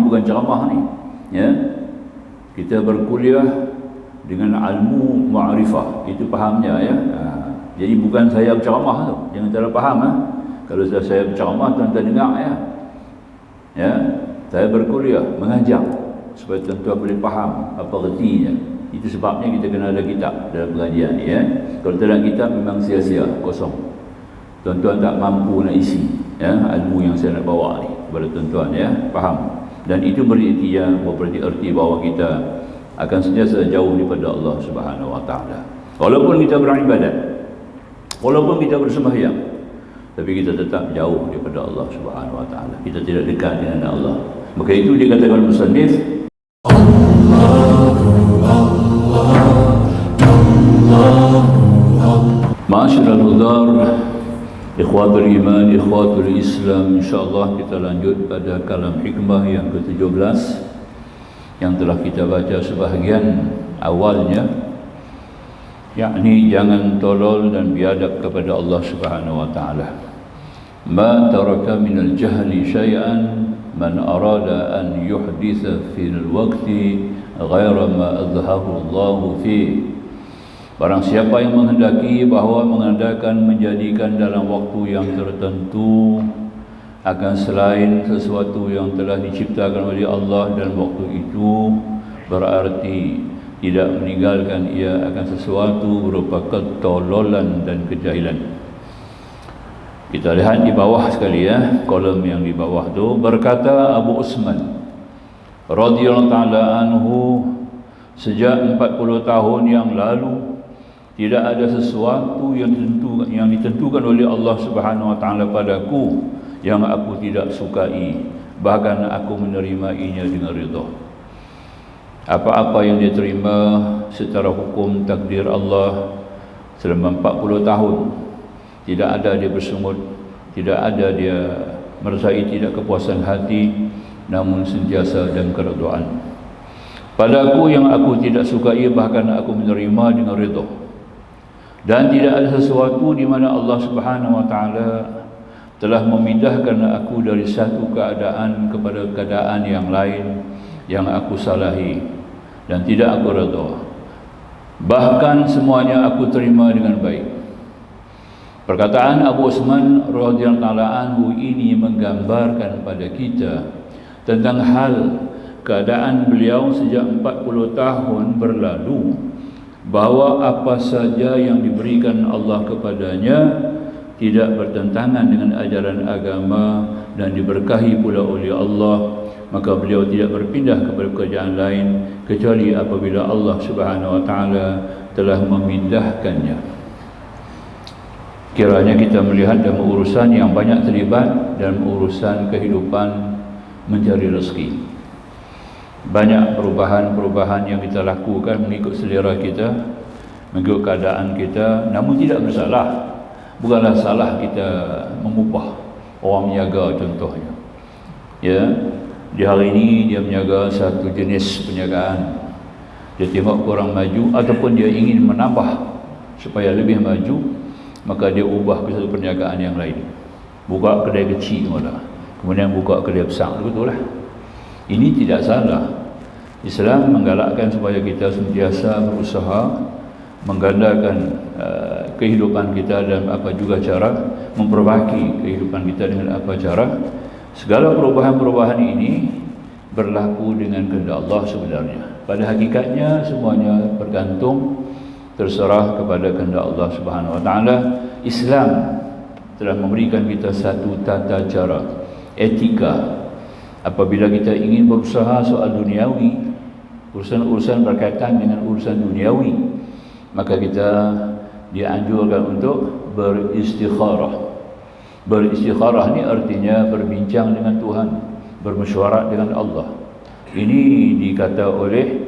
bukan ceramah ni, ya. Kita berkuliah dengan ilmu ma'rifah, itu fahamnya, ya. Jadi bukan saya berceramah tu, jangan salah faham, ha? Kalau saya berceramah tuan-tuan dengar, ya. Ya, saya berkuliah, mengajar supaya tuan-tuan boleh faham apa ertinya. Itu sebabnya kita kena ada kitab dalam pengajian ni, ya. Kalau tak ada kitab memang sia-sia, kosong. Tuan-tuan tak mampu nak isi, ya, ilmu yang saya nak bawa ni kepada tuan-tuan, ya. Faham? Dan itu berarti erti bahawa kita akan sentiasa jauh daripada Allah Subhanahu Wa Taala. Walaupun kita beribadat, walaupun kita bersembahyang, tapi kita tetap jauh daripada Allah Subhanahu Wa Taala. Kita tidak dekat dengan Allah. Maka itu dikatakan musannif, Ma'asyiral hudar, ikhwatul iman, ikhwatul Islam, insyaAllah kita lanjut pada kalam hikmah yang ke-17 yang telah kita baca sebahagian awalnya, yakni jangan tolol dan biadab kepada Allah Subhanahu Wa Taala. Ma taraka minal jahli syai'an man arada an yuhditha fil waqti ghaira ma adhahahu Allah fi. Barang siapa yang menghendaki bahawa mengadakan menjadikan dalam waktu yang tertentu akan selain sesuatu yang telah diciptakan oleh Allah dalam waktu itu, berarti tidak meninggalkan ia akan sesuatu berupa ketololan dan kejahilan. Kita lihat di bawah sekali, ya, kolom yang di bawah tu, berkata Abu Usman radhiyallahu ta'ala anhu, sejak 40 tahun yang lalu tidak ada sesuatu yang ditentukan oleh Allah Subhanahu Wa Taala padaku yang aku tidak sukai, bahkan aku menerimainya dengan ridha. Apa-apa yang diterima secara hukum takdir Allah selama 40 tahun, tidak ada dia bersungut, tidak ada dia merasai tidak kepuasan hati, namun sentiasa dalam keridhaan. Padaku yang aku tidak sukai, bahkan aku menerima dengan ridha. Dan tidak ada sesuatu di mana Allah Subhanahu Wa Taala telah memindahkan aku dari satu keadaan kepada keadaan yang lain yang aku salahi dan tidak aku redha. Bahkan semuanya aku terima dengan baik. Perkataan Abu Usman radhiyallahu ta'ala anhu ini menggambarkan pada kita tentang hal keadaan beliau sejak 40 tahun berlalu, bahawa apa saja yang diberikan Allah kepadanya tidak bertentangan dengan ajaran agama dan diberkahi pula oleh Allah, maka beliau tidak berpindah kepada pekerjaan lain kecuali apabila Allah Subhanahu Wa Taala telah memindahkannya. Kiranya kita melihat dalam urusan yang banyak terlibat dalam urusan kehidupan mencari rezeki. Banyak perubahan-perubahan yang kita lakukan mengikut selera kita, mengikut keadaan kita, namun tidak bersalah. Bukanlah salah kita mengubah orang meniaga contohnya. Ya, di hari ini dia meniaga satu jenis perniagaan. Dia tengok kurang maju ataupun dia ingin menambah supaya lebih maju, maka dia ubah ke satu perniagaan yang lain. Buka kedai kecil malah, kemudian buka kedai besar, betul lah. Ini tidak salah. Islam menggalakkan supaya kita sentiasa berusaha menggandakan kehidupan kita dan apa juga cara memperbaiki kehidupan kita dengan apa cara. Segala perubahan-perubahan ini berlaku dengan kehendak Allah sebenarnya. Pada hakikatnya semuanya bergantung, terserah kepada kehendak Allah Subhanahu Wa Taala. Islam telah memberikan kita satu tata cara, etika. Apabila kita ingin berusaha soal duniawi, urusan-urusan berkaitan dengan urusan duniawi, maka kita dianjurkan untuk beristikharah. Beristikharah ni artinya berbincang dengan Tuhan, bermesyuarat dengan Allah. Ini dikata oleh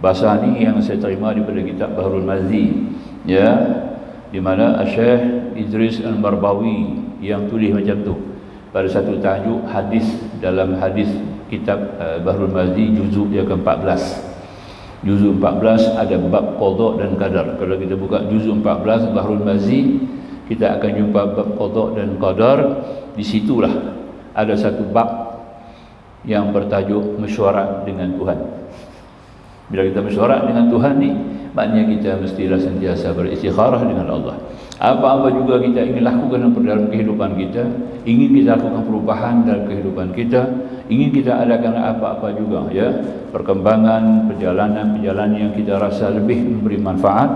bahasa ni yang saya terima daripada kitab Bahrul Mazi, ya, di mana Syekh Idris Al-Marbawi yang tulis macam tu pada satu tajuk hadis dalam hadis kitab Bahrul Mazi juzuk yang ke-14. Juzuk 14 ada bab qada dan qadar. Kalau kita buka juzuk 14 Bahrul Mazi, kita akan jumpa bab qada dan qadar. Di situlah ada satu bab yang bertajuk mesyuarat dengan Tuhan. Bila kita mesyuarat dengan Tuhan ni, maknanya kita mestilah sentiasa beristikharah dengan Allah. Apa-apa juga kita ingin lakukan dalam kehidupan kita, ingin kita lakukan perubahan dalam kehidupan kita, ingin kita adakan apa-apa juga, ya, perkembangan, perjalanan yang kita rasa lebih memberi manfaat,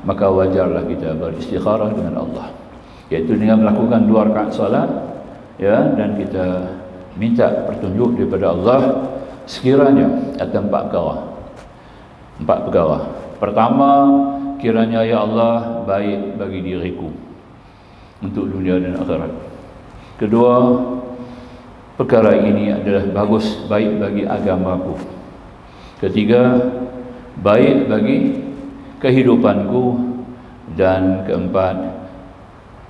maka wajarlah kita beristikharah dengan Allah, iaitu dengan melakukan 2 rakaat salat, ya, dan kita minta petunjuk daripada Allah sekiranya atas 4 perkara. Pertama, kiranya ya Allah baik bagi diriku untuk dunia dan akhirat. Kedua, perkara ini adalah baik bagi agamaku. Ketiga, baik bagi kehidupanku. Dan keempat,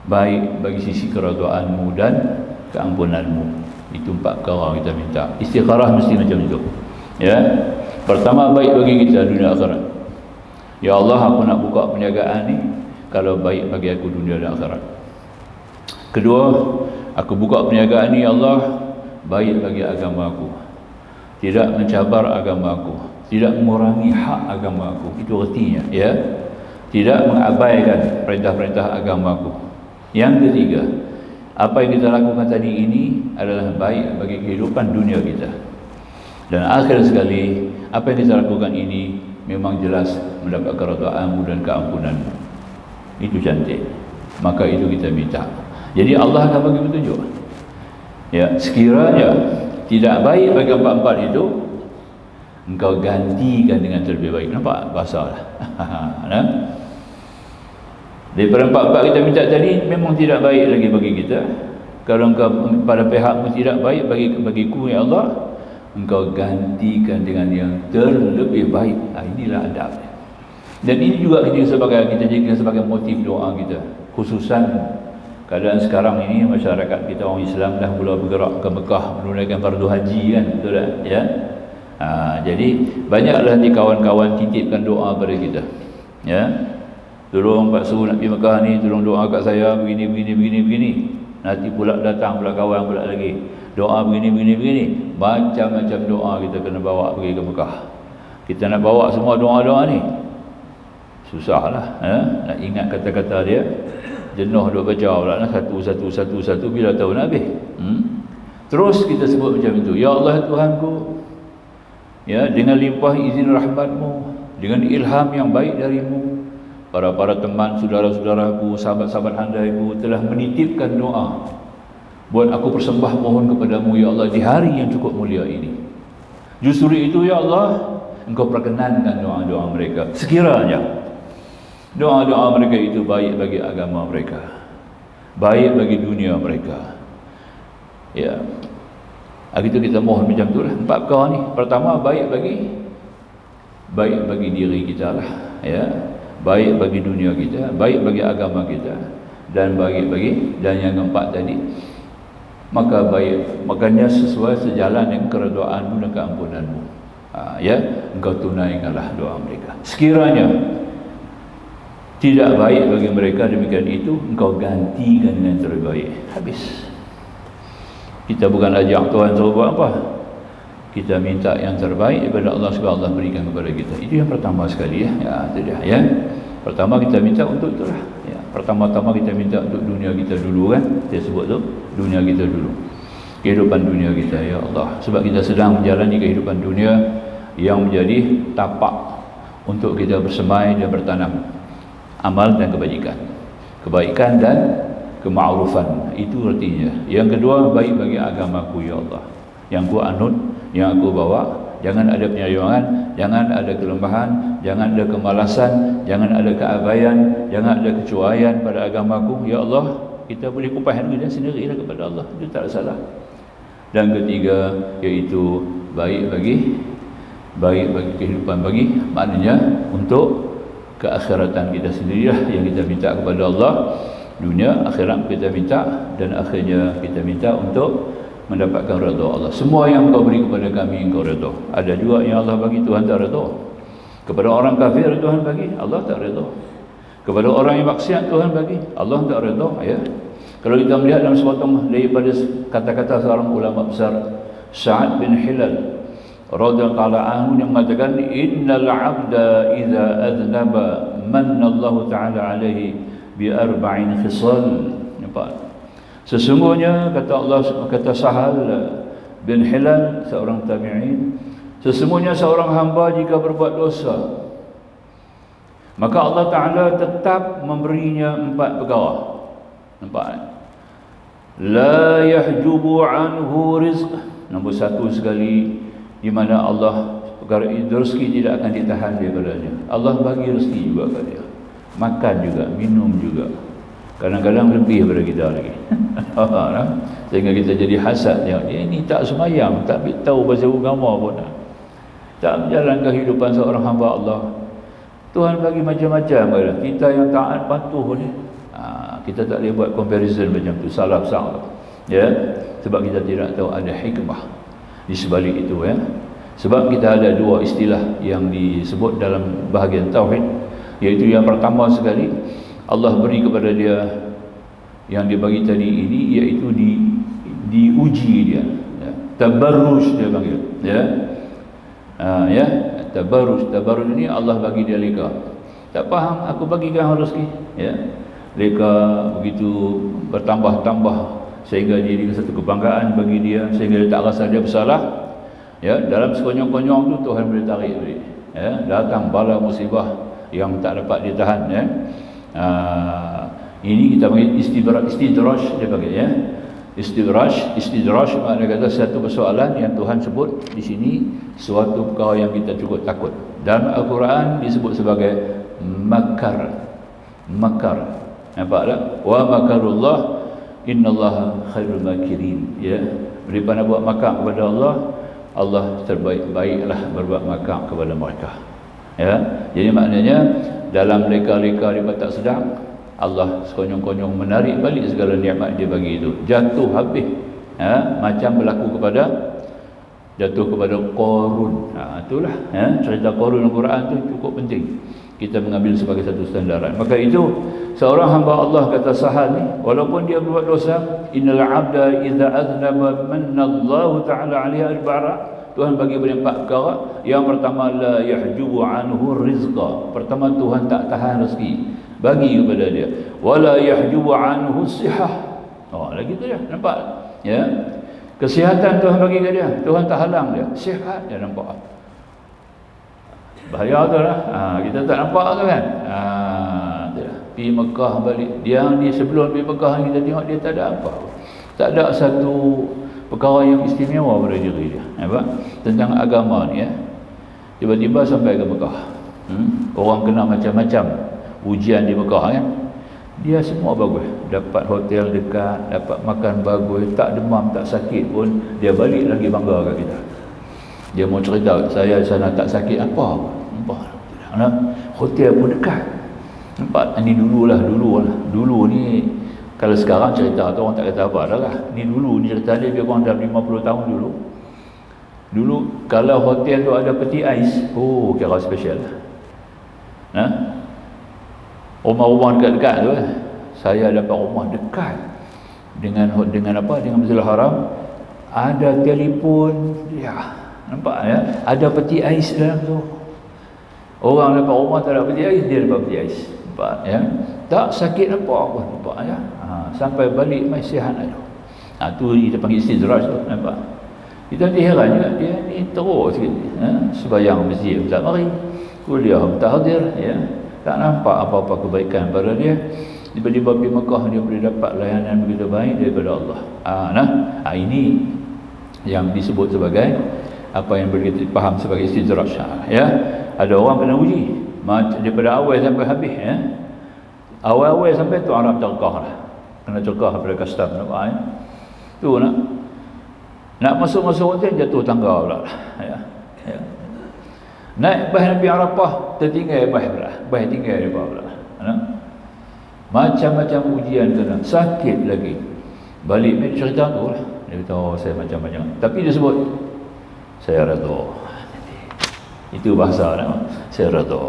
baik bagi sisi keredaanmu dan keampunanmu. Itu 4 perkara kita minta. Istikharah mesti macam itu, ya. Pertama, baik bagi kita dunia akhirat. Ya Allah, aku nak buka perniagaan ni kalau baik bagi aku dunia dan akhirat. Kedua, aku buka perniagaan ni, ya Allah, baik bagi agamaku, tidak mencabar agamaku, tidak mengurangi hak agamaku. Itu artinya, ya, tidak mengabaikan perintah-perintah agamaku. Yang ketiga, apa yang kita lakukan tadi ini adalah baik bagi kehidupan dunia kita. Dan akhir sekali, apa yang kita lakukan ini memang jelas mendapat keredaanmu dan keampunanmu. Itu cantik. Maka itu kita minta. Jadi Allah akan bagi petunjuk. Ya, sekiranya tidak baik bagi 4 itu, engkau gantikan dengan terlebih baik. Nampak bahasa lah. Nah, daripada 4 kita minta tadi memang tidak baik lagi bagi kita. Kalau engkau pada pihakmu tidak baik bagiku, ya Allah, engkau gantikan dengan yang terlebih baik. Inilah adab. Dan ini juga kita jadikan sebagai motif doa kita. Khususan keadaan sekarang ini, masyarakat kita orang Islam dah mula bergerak ke Mekah menunaikan fardu haji, kan, betul tak? Ya. Jadi banyaklah nanti kawan-kawan titipkan doa pada kita. Ya. Tolong Pak Su nak pergi Mekah ni, tolong doa kat saya begini. Nanti pula datang pula kawan pula lagi, doa begini. Macam-macam doa kita kena bawa pergi ke Mekah. Kita nak bawa semua doa-doa ni susahlah, nak ingat kata-kata dia, jenuh duk baca pula lah, satu bila tahu nak habis. Terus kita sebut macam itu, ya Allah Tuhanku, ya, dengan limpah izin rahmatmu, dengan ilham yang baik darimu, para teman, saudara-saudaraku, sahabat-sahabat handaiku telah menitipkan doa buat aku persembah mohon kepadamu, ya Allah, di hari yang cukup mulia ini. Justru itu, ya Allah, engkau perkenankan doa-doa mereka. Sekiranya doa-doa mereka itu baik bagi agama mereka, baik bagi dunia mereka, ya, itu kita mohon macam itulah. 4 perkara ni. Pertama, baik bagi diri kita lah, ya, baik bagi dunia kita, baik bagi agama kita, dan dan yang keempat tadi, maka baik, makanya sesuai sejalan dengan keredaanmu dan keampunanmu. Ya, engkau tunaikanlah doa mereka. Sekiranya tidak baik bagi mereka demikian itu, engkau gantikan dengan terbaik. Habis. Kita bukan ajak Tuhan suruh buat apa, kita minta yang terbaik daripada Allah supaya Allah berikan kepada kita. Itu yang pertama sekali, ya. Ya, itu dia, ya. Pertama kita minta untuk itulah, ya. Pertama-tama kita minta untuk dunia kita dulu, kan. Saya sebut tu, dunia kita dulu, kehidupan dunia kita, ya Allah. Sebab kita sedang menjalani kehidupan dunia yang menjadi tapak untuk kita bersemai dan bertanam amal dan kebaikan dan kema'rufan. Itu artinya. Yang kedua, baik bagi agamaku, ya Allah, yang ku anut, yang aku bawa. Jangan ada penyayuangan, jangan ada kelemahan, jangan ada kemalasan, jangan ada keabaian, jangan ada kecuaian pada agamaku, ya Allah. Kita boleh kupas diri dan sendirilah kepada Allah, itu tak salah. Dan ketiga, iaitu baik bagi kehidupan bagi, maknanya untuk keakhiratan kita sendirilah yang kita minta kepada Allah. Dunia, akhirat kita minta, dan akhirnya kita minta untuk mendapatkan redha Allah. Semua yang Engkau beri kepada kami, Engkau redha. Ada juga yang Allah bagi, Tuhan tak redha. Kepada orang kafir Tuhan bagi, Allah tak redha. Kepada orang yang maksiat Tuhan bagi, Allah tak redha, ya. Kalau kita melihat dalam sepotong daripada kata-kata seorang ulama besar, Sa'ad bin Hilal radhiyallahu anhu yang mengatakan, innal 'abda idza adznaba manna Allah taala alaihi bi arba'in khisal. Nampak? Sesungguhnya kata Sahal bin Hilal, seorang tabi'in, sesungguhnya seorang hamba jika berbuat dosa, maka Allah Ta'ala tetap memberinya 4 perkara. Nampak? La yahjubu anhu rizq. Nombor 1 sekali, di mana Allah perkara rezeki tidak akan ditahan daripadanya. Allah bagi rezeki juga kepada dia, makan juga, minum juga, kadang-kadang lebih daripada kita lagi. Sehingga kita jadi hasad, dia ni tak semayang, tak tahu pasal agama pun, tak menjalankan kehidupan seorang hamba Allah. Tuhan bagi macam-macam kepada kita yang taat patuh ni. Kita tak boleh buat comparison macam tu, salah ya, sebab kita tidak tahu ada hikmah di sebalik itu, ya. Sebab kita ada 2 istilah yang disebut dalam bahagian tauhid, iaitu yang pertama sekali, Allah beri kepada dia yang dia bagi tadi ini, iaitu diuji dia, ya. Tabarruj dia panggil, ya. Ya, tabarruj ini Allah bagi dia leka. Tak faham, aku bagikan rezeki, ya. Leka begitu bertambah-tambah sehingga jadi satu kebanggaan bagi dia, sehingga dia tak rasa dia bersalah, ya. Dalam sekonyong-konyong tu Tuhan boleh tarik balik, ya. Datang bala musibah yang tak dapat ditahan, ya. Ini kita panggil istidraj dia panggil, ya. Istidraj maknanya kata satu persoalan yang Tuhan sebut di sini suatu perkara yang kita cukup takut. Dalam Al-Quran disebut sebagai makar. Nampak tak? Wa makarullah innallaha khairul makirin, ya. Daripada buat makar kepada Allah, Allah terbaik-baiklah berbuat makar kepada mereka, ya. Jadi maknanya dalam leka-leka dia tak sedar, Allah sekonyong-konyong menarik balik segala nikmat dia bagi itu, jatuh habis, ya. Macam berlaku jatuh kepada Qarun. Itulah, ya, cerita Qarun dalam Quran tu cukup penting kita mengambil sebagai satu standaran. Maka itu seorang hamba Allah, kata Sahal ni, walaupun dia berbuat dosa, innal 'abda idza aznaba manna Allah taala 'alaihi al-bara. Tuhan bagi beri 4 perkara. Yang pertama, la yahjubu anhu rizqa. Pertama, Tuhan tak tahan rezeki bagi kepada dia. Wala yahjubu anhu sihah. Lagi tu dia, nampak, ya. Kesihatan Tuhan bagi ke dia, Tuhan tak halang dia, sihat dia, nampak. Bahaya tu lah. Kita tak nampak tu kan. Pergi Mekah balik, dia ni sebelum pergi Mekah kita tengok dia tak ada apa, tak ada satu perkara yang istimewa pada diri dia, nampak, tentang agama ni, ya. Tiba-tiba sampai ke Mekah, orang kena macam-macam ujian di Mekah, kan. Dia semua bagus, dapat hotel dekat, dapat makan bagus, tak demam, tak sakit pun, dia balik lagi bangga kat kita. Dia mau cerita, saya sana tak sakit apa. Nampak, hotel pun dekat. Nampak, ni dulu ni, kalau sekarang cerita tu orang tak kata apa dah lah. Ni dulu, ni cerita dia kurang dalam 50 tahun dulu. Dulu kalau hotel tu ada peti ais, kira special. Rumah-rumah dekat-dekat tu, saya dapat rumah dekat dengan apa, dengan Masjidil Haram, ada telefon, ya. Nampak, ya, ada peti ais dalam tu. Orang dapat rumah tak ada peti ais, dia dapat peti ais, nampak, ya. Tak sakit apa pun, nampak, ya. Sampai balik masih sihat aja. Tu kita panggil istidraj tu, nampak. Kita nanti heran juga, dia ni teruk sikit, sembahyang masjid tak mari, kuliah tak hadir, ya. Tak nampak apa-apa kebaikan pada dia. Tiba-tiba pergi Mekah, dia boleh dapat layanan begitu baik daripada Allah. Ini yang disebut sebagai apa yang boleh kita faham sebagai istidraj, ya. Ada orang kena uji daripada awal sampai habis, ya. Awal-awal sampai tu Arab cerkah lah, kena cerkah daripada custom, nampak, ya. Tu nak masuk-masuk hotel, jatuh tangga pula, ya. Naik bah Nabi Arafah, tertinggal bah tinggal dia pula. Macam-macam ujian kena, sakit lagi. Balik ni cerita tu lah. Dia kata, saya macam-macam. Tapi dia sebut, saya redha. Itu bahasa nama, saya redha.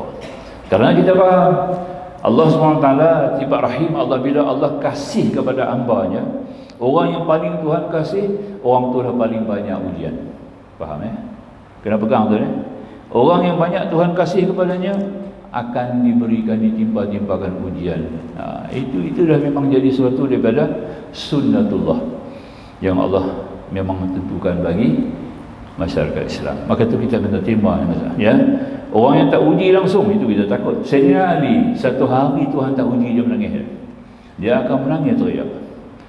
Kerana kita faham Allah SWT sifat rahim Allah, bila Allah kasih kepada hamba-Nya, Orang yang paling Tuhan kasih, orang tu dah paling banyak ujian. Faham Kena pegang tu Orang yang banyak Tuhan kasih kepadanya akan ditimpa-timpakan ujian. Itu dah memang jadi sesuatu daripada sunnatullah yang Allah memang tentukan bagi masyarakat Islam. Maka tu kita kena terima Orang yang tak uji langsung, itu kita takut. Sayyidina Ali, satu hari Tuhan tak uji, dia menangis. Dia akan menangis teriak,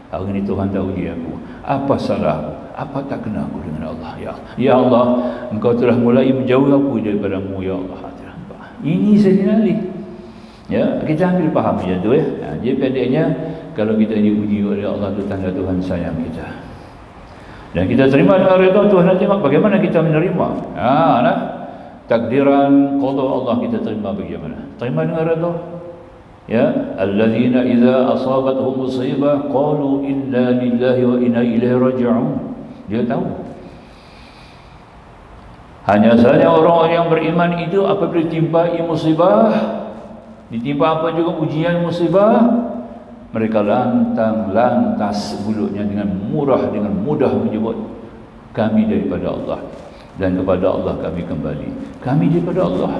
hari ni Tuhan tak uji aku. Apa salah aku? Apa tak kena aku dengan Allah? Ya Allah, Engkau telah mulai menjauh aku daripada-Mu, ya Allah. Ini Sayyidina Ali. Kita ambil faham macam tu Jadi pendeknya, kalau kita diuji oleh Allah, itu tanda Tuhan sayang kita. Dan kita terima dengan redha Tuhan. Nanti bagaimana kita menerima? Takdiran qada Allah kita terima bagaimana? Terima dengan redha. Alladzina idza asabatuhum musibah qalu inna lillahi wa inna ilaihi raji'un. Dia tahu. Hanya saja orang-orang yang beriman itu apabila ditimpai musibah, ditimpa apa juga ujian musibah, mereka lantas mulutnya dengan mudah menyebut, kami daripada Allah dan kepada Allah kami kembali. Kami daripada Allah.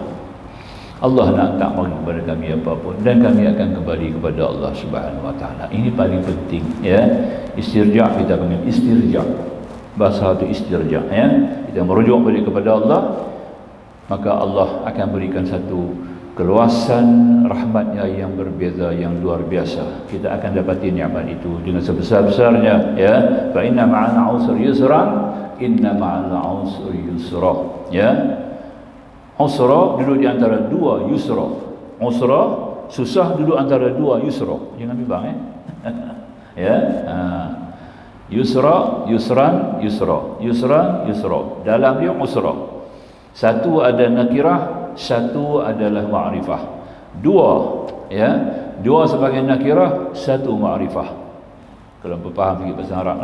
Allah nak tak bagi kepada kami apa-apa dan kami akan kembali kepada Allah Subhanahu Wa Taala. Ini paling penting Istirja' kita panggil istirja'. Bahasa itu istirja' Kita merujuk balik kepada Allah, maka Allah akan berikan satu keluasan rahmatnya yang berbeza, yang luar biasa. Kita akan dapati nikmat itu dengan sebesar-besarnya fa inna ma'al usri yusran, inna ma'al usri yusra. Usra duduk di antara dua yusra. Usra susah duduk antara dua yusra. Jangan bimbang Yusra, yusran, yusra. Yusran, yusra. Dalam dia usra. Satu ada nakirah, satu adalah ma'rifah. Dua sebagai nakirah, satu ma'rifah. Kalau berfaham sikit bahasa Arab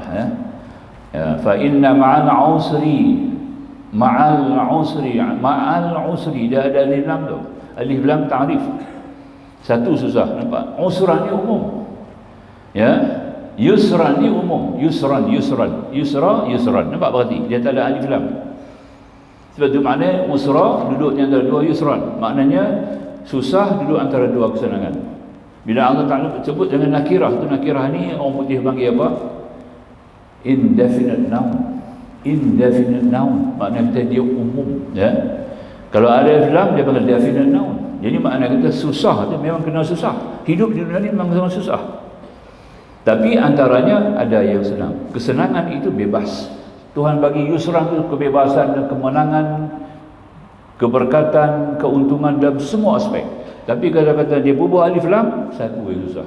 fa inna ma'al usri, ma'al usri dia ada alif lam tu. Alif lam ta'rif. Satu susah, nampak? Usran ni umum. Yusran ni umum. Yusra, yusran. Nampak berarti dia tak ada alif lam. Sebab itu maknanya usra duduk di antara dua yusran. Maknanya susah duduk antara dua kesenangan. Bila Allah Ta'ala sebut dengan nakirah, tu nakirah ni orang putih panggil apa? Indefinite noun. Indefinite noun. Maknanya dia umum. Kalau ada alif lam dia panggil definite noun. Jadi makna kata susah tu memang kena susah. Hidup di dunia ni memang sangat susah. Tapi antaranya ada yang senang. Kesenangan itu bebas. Tuhan bagi yusran itu kebebasan dan kemenangan, keberkatan, keuntungan dalam semua aspek. Tapi kata-kata dia bubuh alif lam, satu yang susah.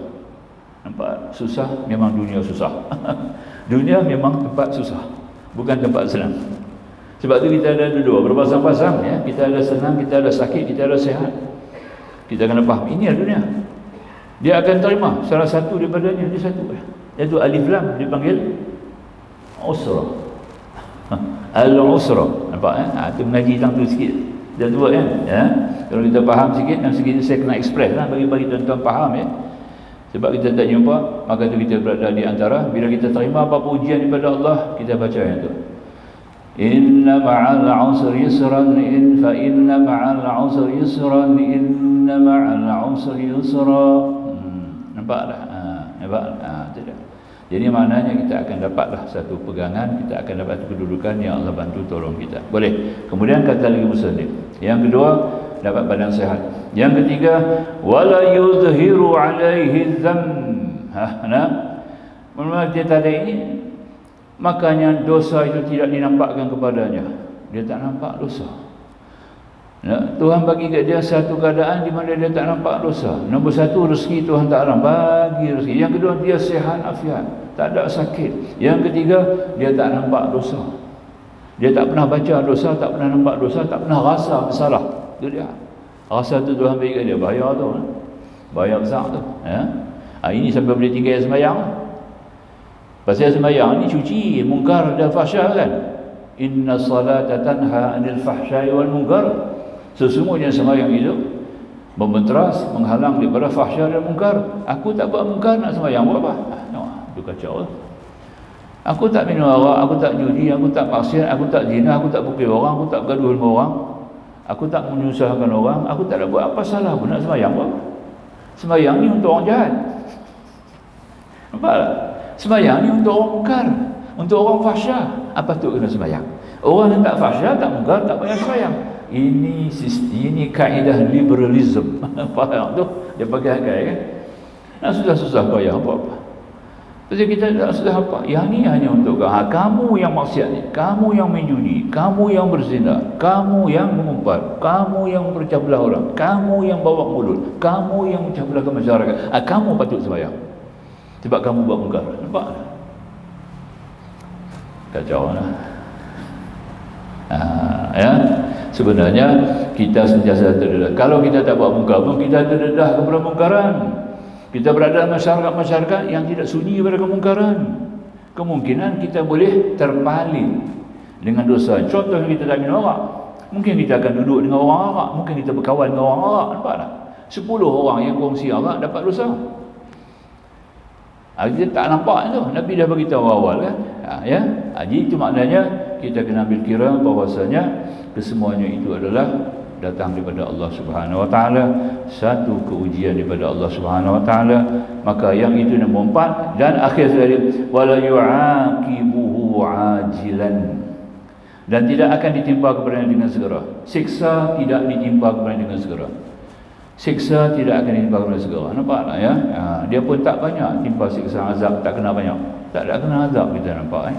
Nampak? Susah, memang dunia susah. Dunia memang tempat susah, bukan tempat senang. Sebab tu kita ada dua berpasang-pasang Kita ada senang, kita ada sakit, kita ada sehat. Kita kena faham, ini adalah dunia. Dia akan terima salah satu daripadanya, dia satu. Iaitu alif lam dipanggil usra. Al-usra. Nampak itu mengaji tang tu sikit. Dah tua Kalau kita faham sikit, dan sikit saya kena express bagi tuan-tuan faham Sebab kita tak jumpa, maka tu kita berada di antara. Bila kita terima apa-apa ujian daripada Allah, kita baca yang tu. Inna ma'al usri yusran, fa inna ma'al usri yusran, inna ma'al usri yusra. Nampak dah? Itu dah. Jadi maknanya kita akan dapatlah satu pegangan, kita akan dapat kedudukan yang Allah bantu tolong kita. Boleh. Kemudian kata lagi muslim. Yang kedua, dapat badan sehat. Yang ketiga, wala yuzhiru alaihi dzam. Memang dia tak ada ini, makanya dosa itu tidak dinampakkan kepadanya. Dia tak nampak dosa. Tuhan bagi kat dia satu keadaan di mana dia tak nampak dosa. Nombor satu, rezeki Tuhan tak alam bagi rezeki. Yang kedua, dia sihat afiat, tak ada sakit. Yang ketiga, dia tak nampak dosa. Dia tak pernah baca dosa, tak pernah nampak dosa, tak pernah rasa bersalah. Itu dia. Rasa tu Tuhan bagi kat dia, bahaya tu. Bahaya besar tu. Ini sampai boleh tinggal sembahyang. Pasal sembahyang ni cuci mungkar dan fahsya kan. Inna salata tanha anil fahsyai wal munkar. Sesungguhnya sembahyang itu membenteras, menghalang daripada fahsya dan mungkar. Aku tak buat mungkar, nak sembahyang buat apa? Itu kacau. Aku tak minum arak, aku tak judi, aku tak maksiat, aku tak zina, aku tak pukul orang, aku tak bergaduh dengan orang, aku tak menyusahkan orang, aku tak ada buat apa salah pun, nak sembahyang apa? Sembahyang ni untuk orang jahat. Nampak tak? Sembahyang ni untuk orang mungkar, untuk orang fahsyah. Apa tu kena sembahyang? Orang yang tak fahsyah, tak mungkar, tak payah sembahyang. Ini kaedah liberalism. Faham tu? Dia pakai kan? Nak susah-susah payah apa-apa. Jadi kita tak sudah apa? Yang ni hanya untuk kamu yang maksiat ni, kamu yang menjudi, kamu yang berzina, kamu yang mengumpat, kamu yang berpecah belah orang, kamu yang bawa mulut, kamu yang memecah belahkan masyarakat. Kamu patut sembahyang. Sebab kamu buat mungkar. Nampak? Kacau lah. Ya. Sebenarnya kita sentiasa terdedah. Kalau kita tak buat mungkar pun kita terdedah kepada mungkaran. Kita berada dalam masyarakat yang tidak sunyi pada kemungkaran. Kemungkinan kita boleh terpaling dengan dosa. Contohnya kita tak minum arak. Mungkin kita akan duduk dengan orang arak. Mungkin kita berkawan dengan orang arak. Nampak tak? 10 orang yang kongsi arak dapat dosa. Kita tak nampak tu. Nabi dah beritahu awal kan. Ya. Jadi itu maknanya kita kena ambil kira bahawasanya kesemuanya itu adalah datang daripada Allah Subhanahu Wa Taala, satu keujian daripada Allah Subhanahu Wa Taala. Maka yang itu nombor 4 dan akhir sekali, wala yu'aqibuhu ajilan, dan tidak akan ditimpa kepadanya dengan segera. Siksa tidak ditimpa kepadanya dengan segera. Siksa tidak akan ditimpa kepadanya segera. Nampak tak ya? Dia pun tak banyak timpa siksa, azab tak kena banyak. Tak ada kena azab kita nampak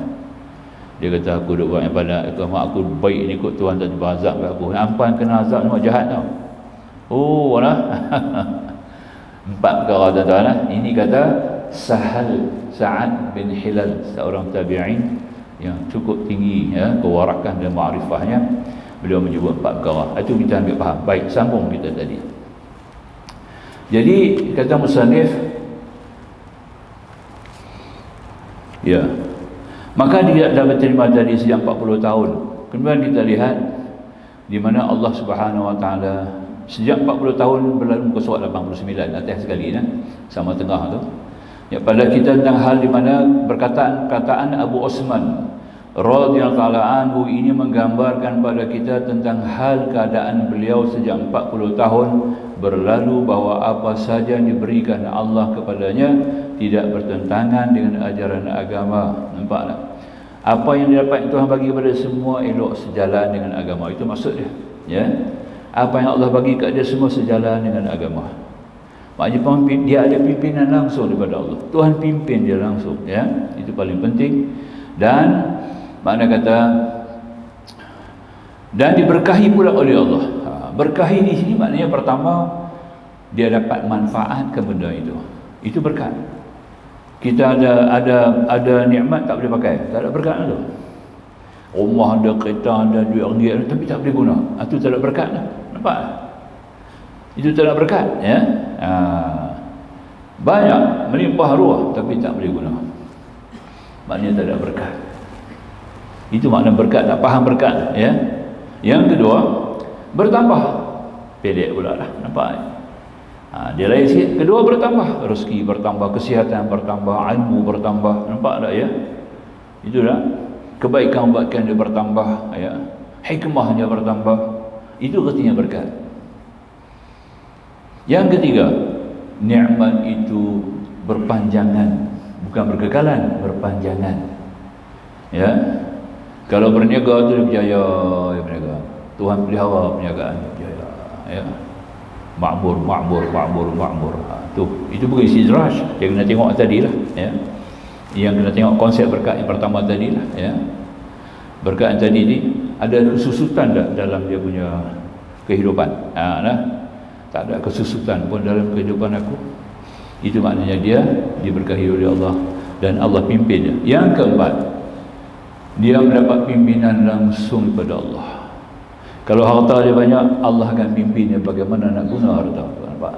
Dia kata aku duk buat yang padat, mak aku baik ni kot, Tuhan tak tiba azab kat aku. Ampan kena azab ni mak jahat tau. Oh lah. 4 perkara tuan-tuan. Ini kata Sa'ad bin Hilal, seorang tabi'in yang cukup tinggi ya, kewarakan dan ma'rifahnya. Beliau menyebut 4 perkara. Itu kita ambil faham. Baik, sambung kita tadi. Jadi kata musannif, ya, maka dia dah berterima tadi sejak 40 tahun. Kemudian kita lihat di mana Allah Subhanahu Wa Taala sejak 40 tahun berlalu muka surat 89 atas sekali sama tengah tu. Ya, pada kita tentang hal di mana perkataan Abu Osman radhiyallahu taala anhu ini menggambarkan pada kita tentang hal keadaan beliau sejak 40 tahun berlalu, bahawa apa saja yang diberikan Allah kepadanya tidak bertentangan dengan ajaran agama. Nampak tak? Apa yang didapat Tuhan bagi kepada semua elok sejalan dengan agama. Itu maksud dia. Ya. Apa yang Allah bagi kepada dia semua sejalan dengan agama. Maknanya dia ada pimpinan langsung daripada Allah. Tuhan pimpin dia langsung. Ya. Itu paling penting. Dan makna kata dan diberkahi pula oleh Allah. Berkahi di sini maknanya pertama dia dapat manfaatkan benda itu. Itu berkat. Kita ada nikmat tak boleh pakai, tak ada berkat tu. Rumah ada, kereta ada, duit ringgit tapi tak boleh guna. Itu tak ada berkat dah. Nampak? Itu tak ada berkat ya. Banyak melimpah ruah tapi tak boleh guna. Maknanya tak ada berkat. Itu makna berkat. Tak faham berkat ya. Yang kedua, bertambah. Pendek pula lah. Nampak? Dia lain sikit. Kedua, bertambah. Rezeki bertambah, kesihatan bertambah, ilmu bertambah. Nampak tak ya? Itulah. Kebaikan-kebaikan dia bertambah ya. Hikmahnya bertambah. Itu artinya berkat. Yang ketiga, nikmat itu berpanjangan, bukan berkekalan, berpanjangan. Ya. Kalau berniaga tu dia berjaya, dia berniaga. Tuhan pelihara perniagaan berjaya. Ya. Makmur. Itu bukan istidraj. Dia kena tengok tadilah ya. Yang kena tengok konsep berkat yang pertama tadilah ya. Berkat yang tadi ni ada kesusutan tak dalam dia punya kehidupan? Tak ada kesusutan pun dalam kehidupan aku. Itu maknanya dia diberkahi oleh Allah dan Allah pimpin dia. Yang keempat, dia mendapat pimpinan langsung daripada Allah. Kalau harta dia banyak, Allah akan pimpin dia bagaimana nak guna harta. Nampak?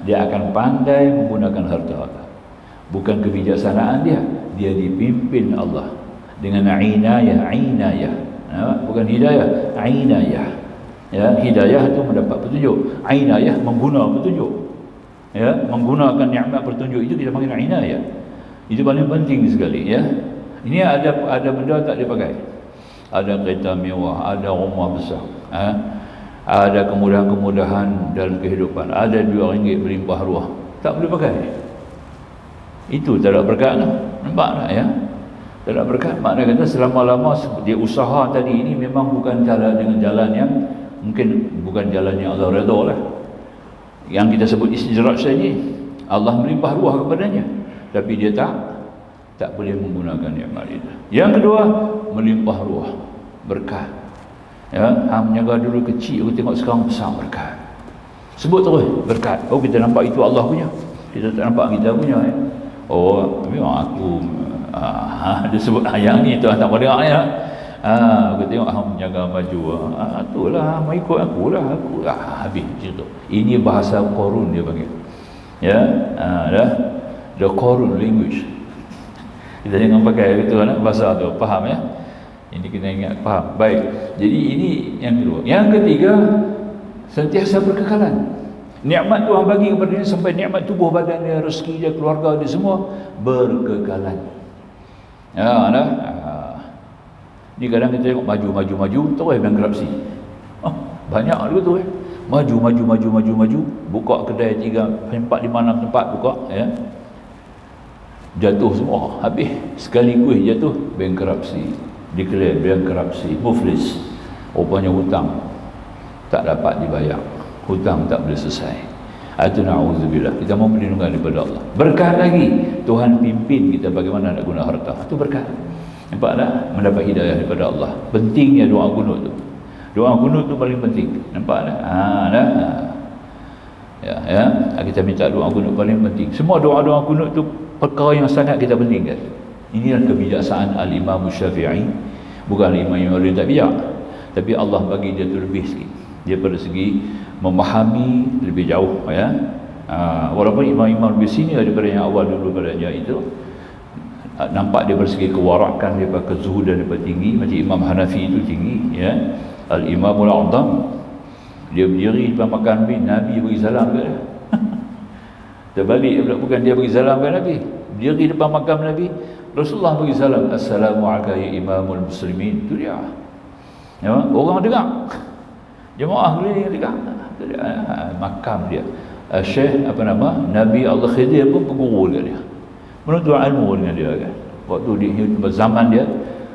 Dia akan pandai menggunakan harta. Bukan kebijaksanaan dia dipimpin Allah dengan inayah. Bukan hidayah, inayah. Ya, hidayah itu mendapat petunjuk. Inayah mengguna petunjuk. Ya, menggunakan nikmat petunjuk itu kita panggil inayah. Itu paling penting sekali, ya. Ini ada benda tak dipakai. Ada kereta mewah, ada rumah besar, ada kemudahan-kemudahan dalam kehidupan, ada RM2 berlimpah ruah, tak boleh pakai. Itu tak ada berkat lah. Nampak tak, ya? Tak ada berkat. Maknanya kata selama-lama dia usaha tadi ini memang bukan cara dengan jalan yang mungkin bukan jalan yang Allah redha lah. Yang kita sebut istijraj saja, Allah melimpah ruah kepadanya, tapi dia tak boleh menggunakan nikmat itu. Yang kedua, melimpah ruah, berkat. Ya, hang menjaga dulu kecil, aku tengok sekarang besar, berkat. Sebut terus berkat. Oh, kita nampak itu Allah punya, kita tak nampak kita punya. Oh, memang aku dia sebut yang ni tu tak boleh dengar ya. Aku tengok hang menjaga maju. Itulah mai ikut aku lah, habis situ. Ini bahasa Qarun dia panggil. Ya, the Qarun language. Kita jangan pakai itu anak bahasa tu, faham ya? Ini kita ingat, faham. Baik. Jadi ini yang kedua. Yang ketiga, sentiasa berkekalan. Nikmat Tuhan bagi kepada dia sampai nikmat tubuh badan dia, rezeki dia, keluarga dia semua berkekalan. Ya, ada. Ni kadang kita tengok maju terus bankruptcy. Banyak juga tu maju, buka kedai 3, 4, 5, 6 tempat buka, ya. Jatuh semua, habis sekali kuih jatuh, bankruptcy, declare bankruptcy, muflis. Rupanya hutang tak dapat dibayar, hutang tak boleh selesai. Itu na'udzubillah. Kita mau perlindungan daripada Allah. Berkat lagi, Tuhan pimpin kita bagaimana nak guna harta. Itu berkat. Nampak tak? Mendapat hidayah daripada Allah. Pentingnya doa kunut tu. Doa kunut tu paling penting. Nampak tak? Ya, kita minta doa kunut paling penting. Semua doa-doa kunut tu perkara yang sangat kita pentingkan. Inilah kebijaksanaan Al-Imam Syafi'i. Bukan Imam yang tak bijak, tapi Allah bagi dia tu lebih sikit. Dia pada segi memahami lebih jauh, ya. Walaupun imam-imam lebih senior daripada yang awal dulu pada dia itu, nampak dia bersegi kewarakan, dia kezuhudan dia tinggi. Macam Imam Hanafi itu tinggi, ya. Al-Imamul A'zam, dia berdiri depan makam Nabi bagi salam ke dia. Terbalik pula, bukan dia bagi salam ke Nabi, berdiri depan makam Nabi, Rasulullah bagi salam, Assalamualaikum ya Imamul Muslimin. Itu dia, ya. Orang dengar, jemaah keliling dengar, makam dia. Syekh Nabi Allah Khidir pun berguru dengan dia, menuntut ilmu dengan dia kan. Waktu di zaman dia,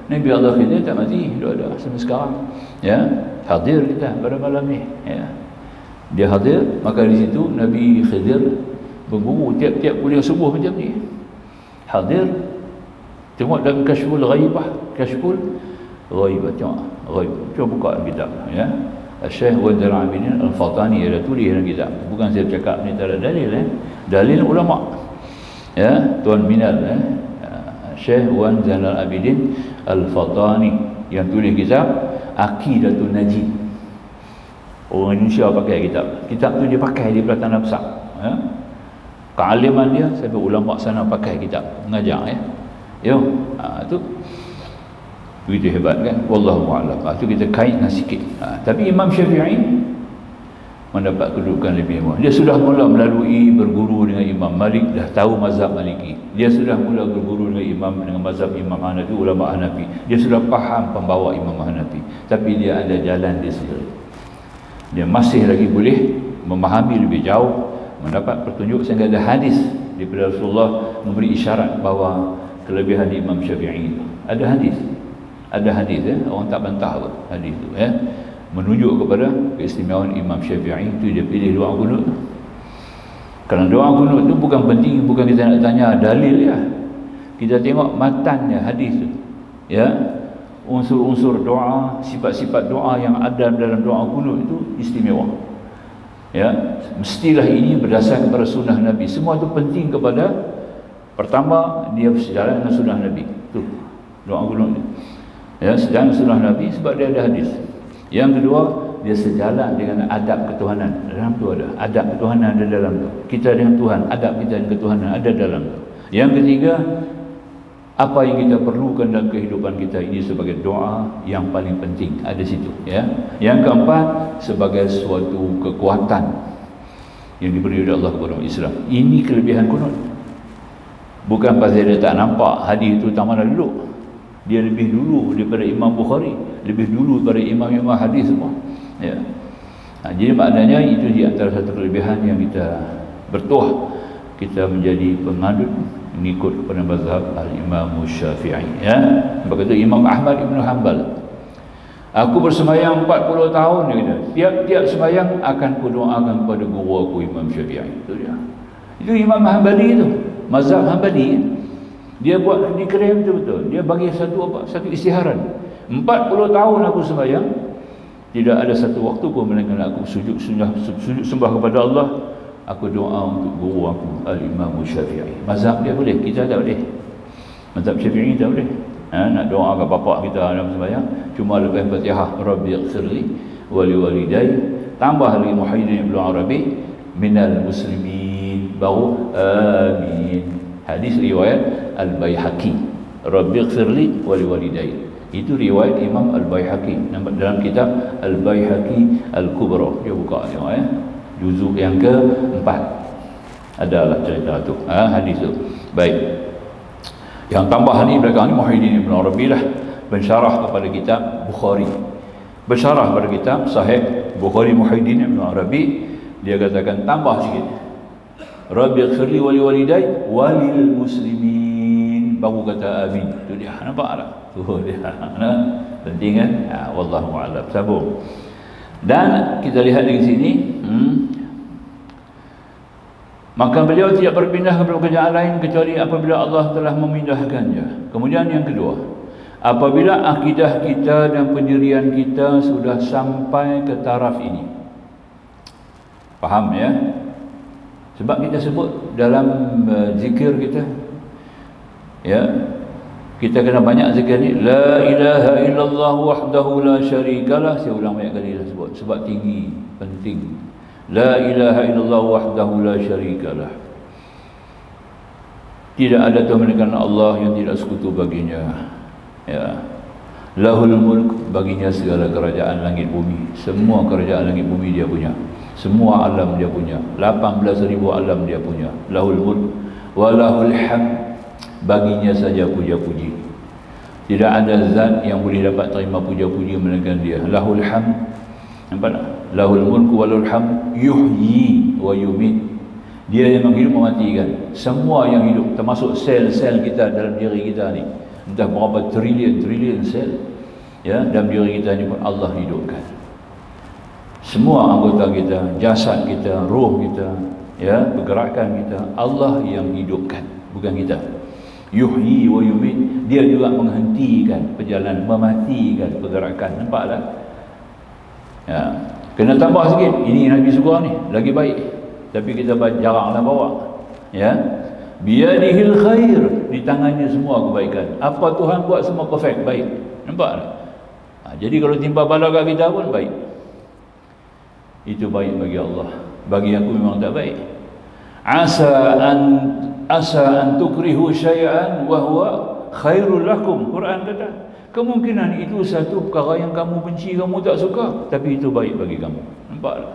Nabi Allah Khidir tak mati, dia ada sampai sekarang, ya. Hadir kita pada malam ni, ya. Dia hadir, maka di situ Nabi Khidir berguru tiap-tiap kuliah subuh macam ni. Hadir, tengok dalam Kashful Ghaibah, tengok Ghaib. Cuba buka kitab, ya. Syekh Wandar Abidin Al-Fatani ada tulis dalam kitab. Bukan saya cakap ni tak ada dalil, dalil ulama, ya. Tuan Minal, Syekh Wan Zainal Abidin Al-Fatani yang tulis kitab Aqidatul Najib. Orang Indonesia pakai kitab tu, dia pakai di tanah besar, ya. Kealiman dia sampai ulama sana pakai kitab mengajar, ya. Tu begitu hebat kan, wallahu a'lam. Tu kita kaitkan sikit. Tapi Imam Syafi'i mendapat kedudukan lebih mewah. Dia sudah mula melalui berguru dengan Imam Malik, dah tahu mazhab Maliki. Dia sudah mula berguru dengan mazhab Imam Hanafi, ulama Hanafi. Dia sudah faham pembawa Imam Hanafi, tapi dia ada jalan dia sendiri. Dia masih lagi boleh memahami lebih jauh, mendapat petunjuk sehingga ada hadis daripada Rasulullah memberi isyarat bahawa kelebihan Imam Syafi'i itu. Ada hadis, ya. Orang tak bantah pun hadis itu, ya. Menunjuk kepada keistimewaan Imam Syafi'i itu. Dia pilih doa kunut. Kerana doa kunut itu bukan penting, bukan kita nak tanya dalil, ya. Kita tengok matannya hadis itu, ya. Unsur-unsur doa, sifat-sifat doa yang ada dalam doa kunut itu istimewa, ya. Mestilah ini berdasarkan kepada sunnah Nabi. Semua itu penting kepada, pertama, dia sejalan dengan sunnah Nabi. Itu doa kunut, ya, sejalan sunnah Nabi sebab dia ada hadis. Yang kedua, dia sejalan dengan adab ketuhanan. Dalam tu ada adab ketuhanan, ada dalam tu. Kita dengan Tuhan, adab kita dengan ketuhanan ada dalam tu. Yang ketiga, apa yang kita perlukan dalam kehidupan kita ini sebagai doa yang paling penting ada situ, ya. Yang keempat, sebagai suatu kekuatan yang diberi oleh Allah kepada Islam. Ini kelebihan kunut. Bukan pasal dia tak nampak hadis itu tak mana dulu. Dia lebih dulu daripada Imam Bukhari, lebih dulu daripada imam-imam hadis semua. Ya. Jadi maknanya itu di antara satu kelebihan yang kita bertuah, kita menjadi pengadut mengikut kepada mazhab al-Imam Syafi'i. Ya. Begitu Imam Ahmad Ibn Hanbal. Aku bersemayang 40 tahun dia kata. Tiap-tiap semayang akan kudoakan kepada guru aku Imam Syafi'i. Itu dia. Itu Imam Hanbali itu. Mazhab Hanbali. Dia buat diklaim betul-betul. Dia bagi satu isytiharan. 40 tahun aku sembahyang, tidak ada satu waktu pun melainkan aku sujud sembah kepada Allah, aku doa untuk guru aku Al-Imam Syafi'i. Mazhab dia boleh, kita tak boleh. Mazhab Syafi'i tak boleh. Nak doa ke bapak kita dalam sembahyang cuma lepas Fatihah, Rabbi ighfirli wa liwalidayya, tambah lagi Muhyiddin Ibn Arabi minal muslimin, baru amin. Hadis riwayat Al-Baihaqi, Rabbi ighfirli wa liwalidayya. Itu riwayat Imam Al-Baihaqi dalam kitab Al-Baihaqi Al-Kubra. Dia buka tengok juzuk yang ke-4. Adalah cerita tu, hadis tu. Baik. Yang tambahan ni belakang ni Muhyiddin Ibn Arabi lah pensyarah kepada kitab Bukhari. Bersyarah kepada kitab Sahih Bukhari Muhyiddin Ibn Arabi, dia katakan tambah sikit. Rabbi ighfirli wa liwalidayya wa lil muslimin, baru kata amin. Tu dia, nampak tak? Tu dia. Penting kan? Wallahu a'lam. Sambung. Dan kita lihat di sini, maka beliau tidak berpindah ke pekerjaan lain kecuali apabila Allah telah memindahkannya. Kemudian yang kedua, apabila akidah kita dan pendirian kita sudah sampai ke taraf ini. Faham ya? Sebab kita sebut dalam zikir kita, ya, kita kena banyak zikir ni, la ilaha illallah wahdahu la syarikalah. Saya ulang banyak kali dah sebut sebab tinggi, penting. La ilaha illallah wahdahu la syarikalah. Tidak ada Tuhan melainkan Allah yang tidak sekutu baginya. Ya. Lahul mulk, baginya segala kerajaan langit bumi. Semua kerajaan langit bumi dia punya. Semua alam dia punya. 18,000 alam dia punya. Lahul mulk wa lahul hamd, baginya saja puja-puji. Tidak ada zat yang boleh dapat terima puja-puji melainkan dia. Lahul hamd. Nampak tak? Lahul mulku walul hamd yuhyi wa yumit. Dia yang menghidup mematikan. Semua yang hidup, termasuk sel-sel kita dalam diri kita ni, entah berapa trilion sel, ya, dalam diri kita ni pun Allah hidupkan. Semua anggota kita, jasad kita, roh kita, ya, pergerakan kita, Allah yang hidupkan, bukan kita. Yuhyi wa yumit, dia juga menghentikan perjalanan, mematikan pergerakan. Nampak tak? Ya. Kena tambah sikit. Ini Nabi suka ni, lagi baik. Tapi kita jaranglah bawa. Ya. Biyadihil khair, di tangannya semua kebaikan. Apa Tuhan buat semua perfect, baik. Nampak tak? Jadi kalau timpa bala kat kita pun baik. Itu baik bagi Allah. Bagi aku memang tak baik. Asa an tukrihu syai'an wa huwa khairul lakum. Quran kata, kemungkinan itu satu perkara yang kamu benci, kamu tak suka, tapi itu baik bagi kamu. Nampak tak?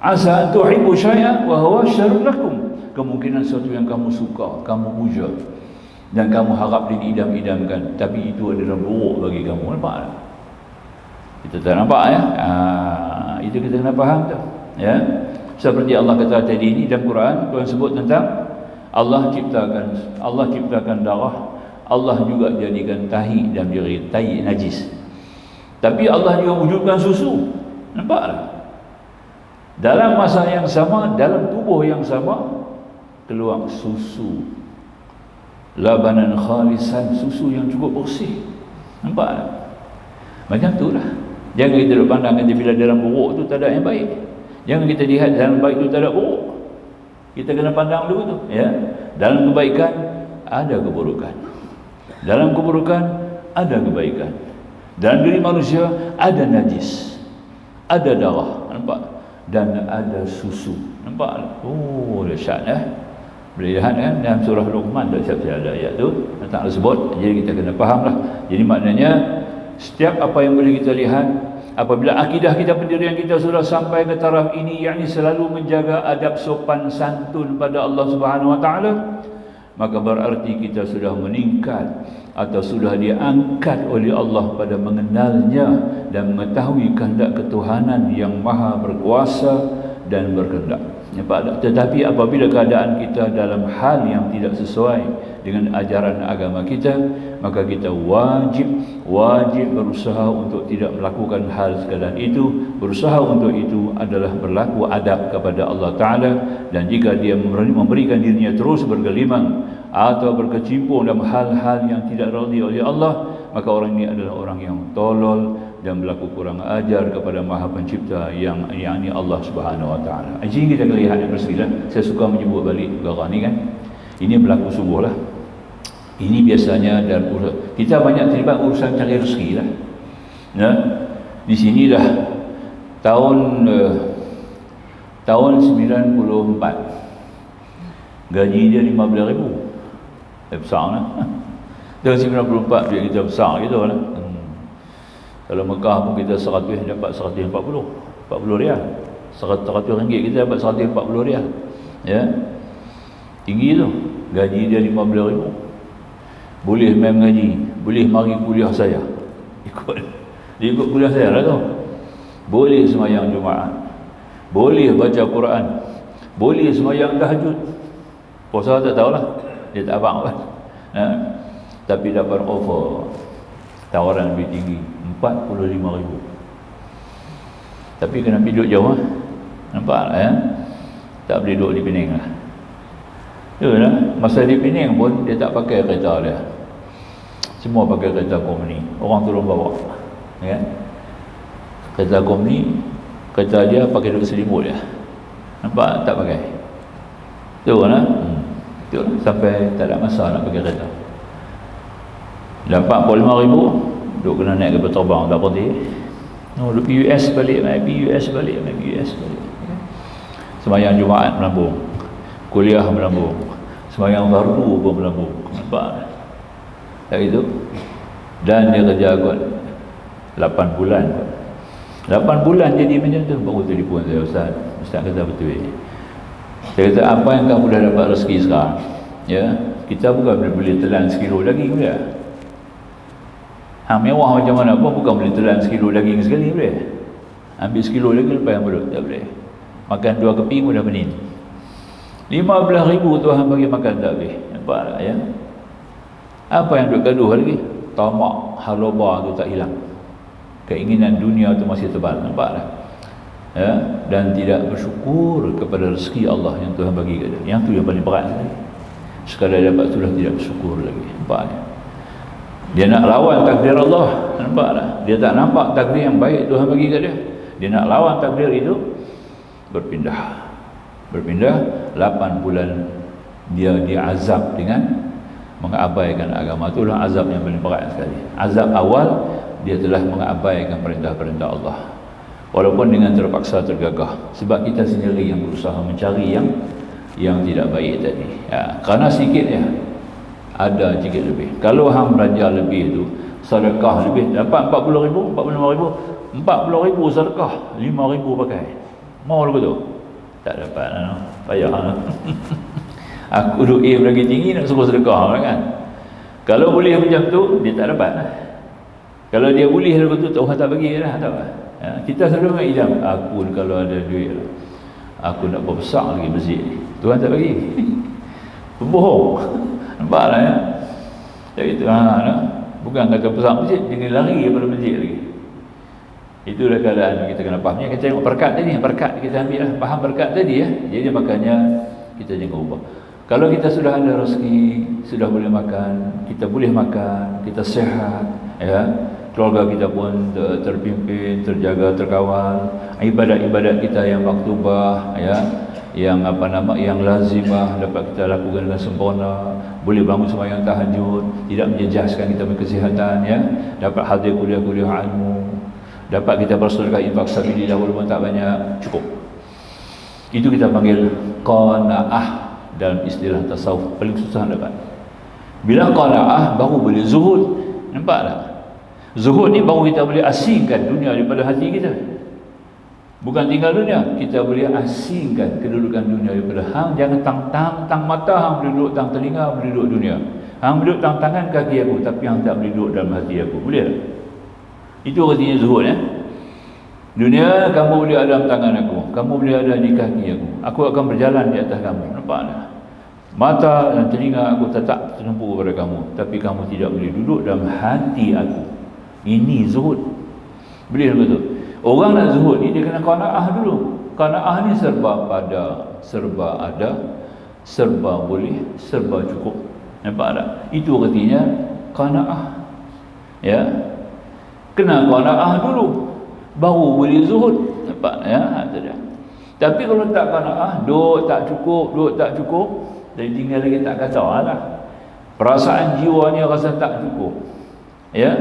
Asa an tuhibbu syai'an wa huwa syarrul lakum. Kemungkinan sesuatu yang kamu suka, kamu puja dan kamu harap diidam-idamkan, tapi itu adalah buruk bagi kamu. Nampak tak? Kita tak nampak ya? Itu kita kena faham tak? Ya. Seperti Allah kata tadi ini dalam Quran, Tuhan sebut tentang Allah ciptakan darah, Allah juga jadikan tahi dalam diri, tahi najis. Tapi Allah juga wujudkan susu. Nampak tak? Dalam masa yang sama, dalam tubuh yang sama, keluar susu. Labanan khalisan, susu yang cukup bersih. Nampak tak? Macam tu lah. Jangan kita duduk pandang kata bila dalam buruk tu tak ada yang baik. Jangan kita lihat dalam baik tu tak ada buruk. Kita kena pandang dulu tu, ya. Dalam kebaikan ada keburukan. Dalam keburukan ada kebaikan. Dalam diri manusia ada najis, ada darah, nampak? Dan ada susu. Nampak? Oh, dahsyat Boleh lihat kan dalam surah Luqman tak siap ada ayat tu, tak ada sebut. Jadi kita kena fahamlah. Jadi maknanya setiap apa yang boleh kita lihat, apabila akidah kita, pendirian kita sudah sampai ke taraf ini, yakni selalu menjaga adab sopan santun pada Allah Subhanahu Wa Taala, maka berarti kita sudah meningkat atau sudah diangkat oleh Allah pada mengenalnya dan mengetahui kehendak ketuhanan yang maha berkuasa dan berkehendak. Tetapi apabila keadaan kita dalam hal yang tidak sesuai dengan ajaran agama kita, maka kita wajib berusaha untuk tidak melakukan hal sekalian itu. Berusaha untuk itu adalah berlaku adab kepada Allah Ta'ala, dan jika dia memberikan dirinya terus bergelimang atau berkecimpung dalam hal-hal yang tidak radhi oleh Allah, maka orang ini adalah orang yang tolol dan berlaku kurang ajar kepada Maha Pencipta yang yakni Allah Subhanahu Wa Taala. Jadi kita lihat yang bersila. Saya suka menyebut balik perkara ni kan. Ini berlaku sungguh lah. Ini biasanya dan kita banyak terlibat urusan cari rezeki lah. Nah, di sini dah tahun 94. Gaji dia 15,000. Besar lah. Tahun 94 dia kita besar gitu lah. Kalau Mekah pun kita 100 dapat 140 rial. 100 ringgit kita dapat 140 rial. Ya. Tinggi tu. Gaji dia 15,000. Boleh main mengaji, boleh mari kuliah saya. Dia ikut kuliah saya lah tu. Boleh sembahyang Jumaat. Boleh baca Quran. Boleh sembahyang tahajud. Puasa tak tahulah. Dia tak abang kan. Tapi dapat offer tawaran lebih tinggi, 45,000. Tapi kena pergi duduk jauh lah. Nampak ya? Tak boleh duduk di Penang lah. Yalah, masa di Penang pun dia tak pakai kereta dia. Semua pakai kereta company. Orang tolong bawa. Ya. Kereta company, kereta dia pakai duduk selimut dia. Nampak tak pakai. Tu lah. Tu lah. Sampai tak ada masa nak pakai kereta. Dapat 45,000, duk kena naik kapal terbang tak berhenti. Duk pergi US balik, pergi US balik. Sembahyang Jumaat melambung, kuliah melambung, sembahyang fardu pun melambung. Nampak tak itu? Dan dia kerja kot 8 bulan. 8 bulan jadi macam tu. Baru telefon saya, Ustaz kata betul. Saya kata, apa yang kamu dah dapat rezeki sekarang? Ya, kita bukan boleh telan sekilo daging dia. Mewah macam mana pun bukan boleh telan sekilo daging sekali boleh. Ambil sekilo daging lepas yang mulut, tak boleh. Makan 2 keping pun dah pening. 15,000 Tuhan bagi makan tak boleh. Nampak tak ya? Apa yang duk gaduh lagi? Tamak, haloba tu tak hilang. Keinginan dunia tu masih tebal. Nampak tak? Ya? Dan tidak bersyukur kepada rezeki Allah yang Tuhan bagi ke dia. Yang tu yang paling berat sekali. Sekadar dapat sudah tidak bersyukur lagi. Nampak tak? Dia nak lawan takdir Allah. Nampak tak? Dia tak nampak takdir yang baik Tuhan bagi ke dia. Dia nak lawan takdir itu. Berpindah 8 bulan dia diazab dengan mengabaikan agama. Itulah azab yang paling berat sekali. Azab awal dia telah mengabaikan perintah-perintah Allah, walaupun dengan terpaksa tergagah, sebab kita sendiri yang berusaha mencari yang tidak baik tadi ya, kerana sikit ya ada sikit lebih. Kalau hang belanja lebih tu, sedekah lebih, dapat 40,000, 45,000, 40,000 sedekah, 5,000 pakai. Mau lagu tu? Tak dapat lah, payah lah. Aku duk aim lagi tinggi nak suruh sedekah kan. Kalau boleh macam tu, dia tak dapat lah. Kalau dia boleh lagu tu, Tuhan tak bagi lah, tak apa. Ya, kita selalu mengidam, aku kalau ada duit, aku nak berbesar lagi masjid. Tuhan tak bagi. Pembohong. Nampak lah ya. Jadi itu bukan kata besar masjid, dia lari daripada masjid lagi. Itulah keadaan kita kena faham. Kita tengok berkat tadi, berkat kita ambil lah. Faham berkat tadi ya. Jadi makanya kita jangan ubah. Kalau kita sudah ada rezeki, sudah boleh makan, kita boleh makan, kita sihat ya, keluarga kita pun terpimpin, terjaga, terkawal, ibadat-ibadat kita yang maktubah ya, yang yang lazimah dapat kita lakukan dengan sempurna, boleh bangun sembahyang tahajud, tidak menjejaskan kita punya kesihatan ya, dapat hadir kuliah-kuliah ilmu, dapat kita bersedekah infak sabilillah walaupun tak banyak, cukup. Itu kita panggil qanaah dalam istilah tasawuf, paling susah dapat. Bila qanaah baru boleh zuhud. Nampak tak? Zuhud ni baru kita boleh asingkan dunia daripada hati kita. Bukan tinggal dunia, kita boleh asingkan kedudukan dunia daripada hang. Jangan tang mata hang boleh duduk, tang telinga boleh duduk dunia. Hang duduk tang tangan kaki aku, tapi hang tak boleh duduk dalam hati aku. Boleh tak? Itu artinya zuhud ya. Dunia kamu boleh ada dalam tangan aku, kamu boleh ada di kaki aku. Aku akan berjalan di atas kamu. Nampak tak? Mata dan telinga aku tetap tertumpu kepada kamu, tapi kamu tidak boleh duduk dalam hati aku. Ini zuhud. Boleh betul. Orang nak zuhud ni dia kena qanaah dulu. Qanaah ni serba pada, serba ada, serba boleh, serba cukup. Nampak tak? Itu artinya qanaah. Ya. Kena qanaah dulu, baru boleh zuhud. Nampak ya? Tapi kalau tak qanaah, duk tak cukup, jadi tinggal lagi tak kacau lah. Perasaan jiwa ni rasa tak cukup. Ya.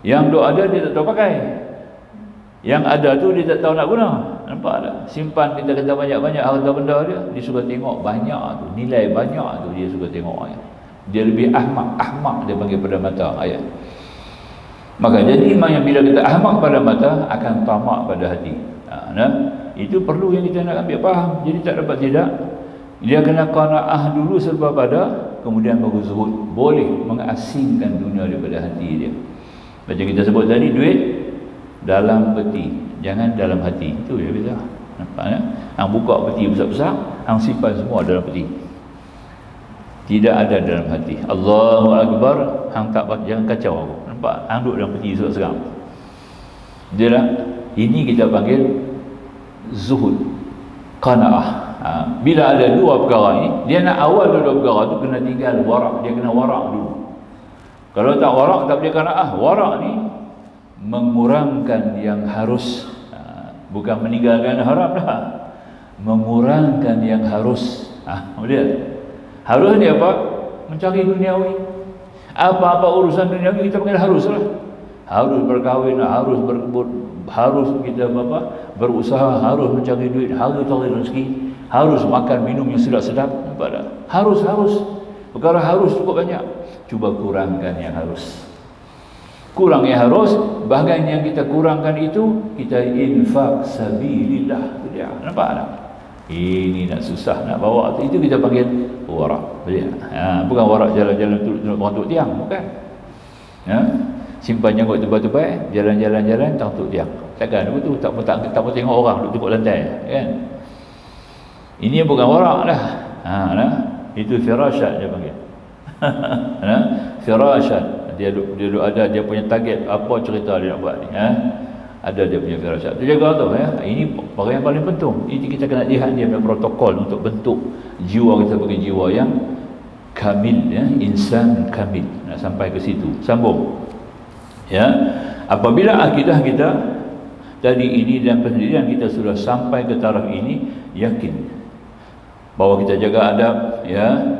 Yang duk ada dia tak tahu pakai. Yang ada tu dia tak tahu nak guna. Nampak tak? Simpan kita kata banyak-banyak harta benda dia suka tengok banyak tu, nilai banyak tu dia suka tengok. Dia lebih ahmak dia panggil pada mata ayat. Maka jadi yang bila kita ahmak pada mata akan tamak pada hati. Itu perlu yang kita nak ambil faham. Jadi tak dapat tidak, dia kena qanaah dulu serba pada, kemudian baru zuhud. Boleh mengasingkan dunia daripada hati dia. Macam kita sebut tadi, duit dalam peti, jangan dalam hati. Itu dia beza. Nampak tak? Hang buka peti besar-besar, hang simpan semua dalam peti. Tidak ada dalam hati. Allahu Akbar, hang tak, jangan kacau aku. Nampak? Hang duduk dalam peti seram. Dia lah, ini kita panggil zuhud, qanaah. Bila ada dua perkara ni, dia nak awal dua perkara tu kena tinggal warak. Dia kena warak dulu. Kalau tak warak, tak boleh qanaah. Warak ni mengurangkan yang harus, bukan meninggalkan haram dah, mengurangkan yang harus. Boleh. Harus ni apa? Mencari duniawi. Apa-apa urusan duniawi kita panggil harus lah. Harus berkahwin, harus berkebun, harus kita berusaha, harus mencari duit, harus cari rezeki, harus makan minum yang sedap-sedap. Nampak tak? Harus. Perkara harus cukup banyak. Cuba kurangkan yang harus. Kurang yang harus, bahagian yang kita kurangkan itu kita infak sabilillah. Dia nampak tak? Ini nak susah nak bawa, itu kita panggil warak. Bukan warak jalan-jalan untuk tiang, bukan. Simpan janggut tebal-tebal, jalan-jalan untuk tiang. Takkan begitu, tak pun tengok orang duduk tengok lantai, kan? Ini bukan warak dah. Itu firasat dia panggil. Firasat. Dia ada dia punya target, apa cerita dia nak buat ni, ada dia punya firasat. Dia jaga tu ya. Ini perkara yang paling penting. Ini kita kena lihat dia punya protokol untuk bentuk jiwa kita sebagai jiwa yang kamil ya, insan kamil. Nak sampai ke situ. Sambung. Ya. Apabila akidah kita tadi ini dan pendirian kita sudah sampai ke taraf ini, yakin bahawa kita jaga adab ya.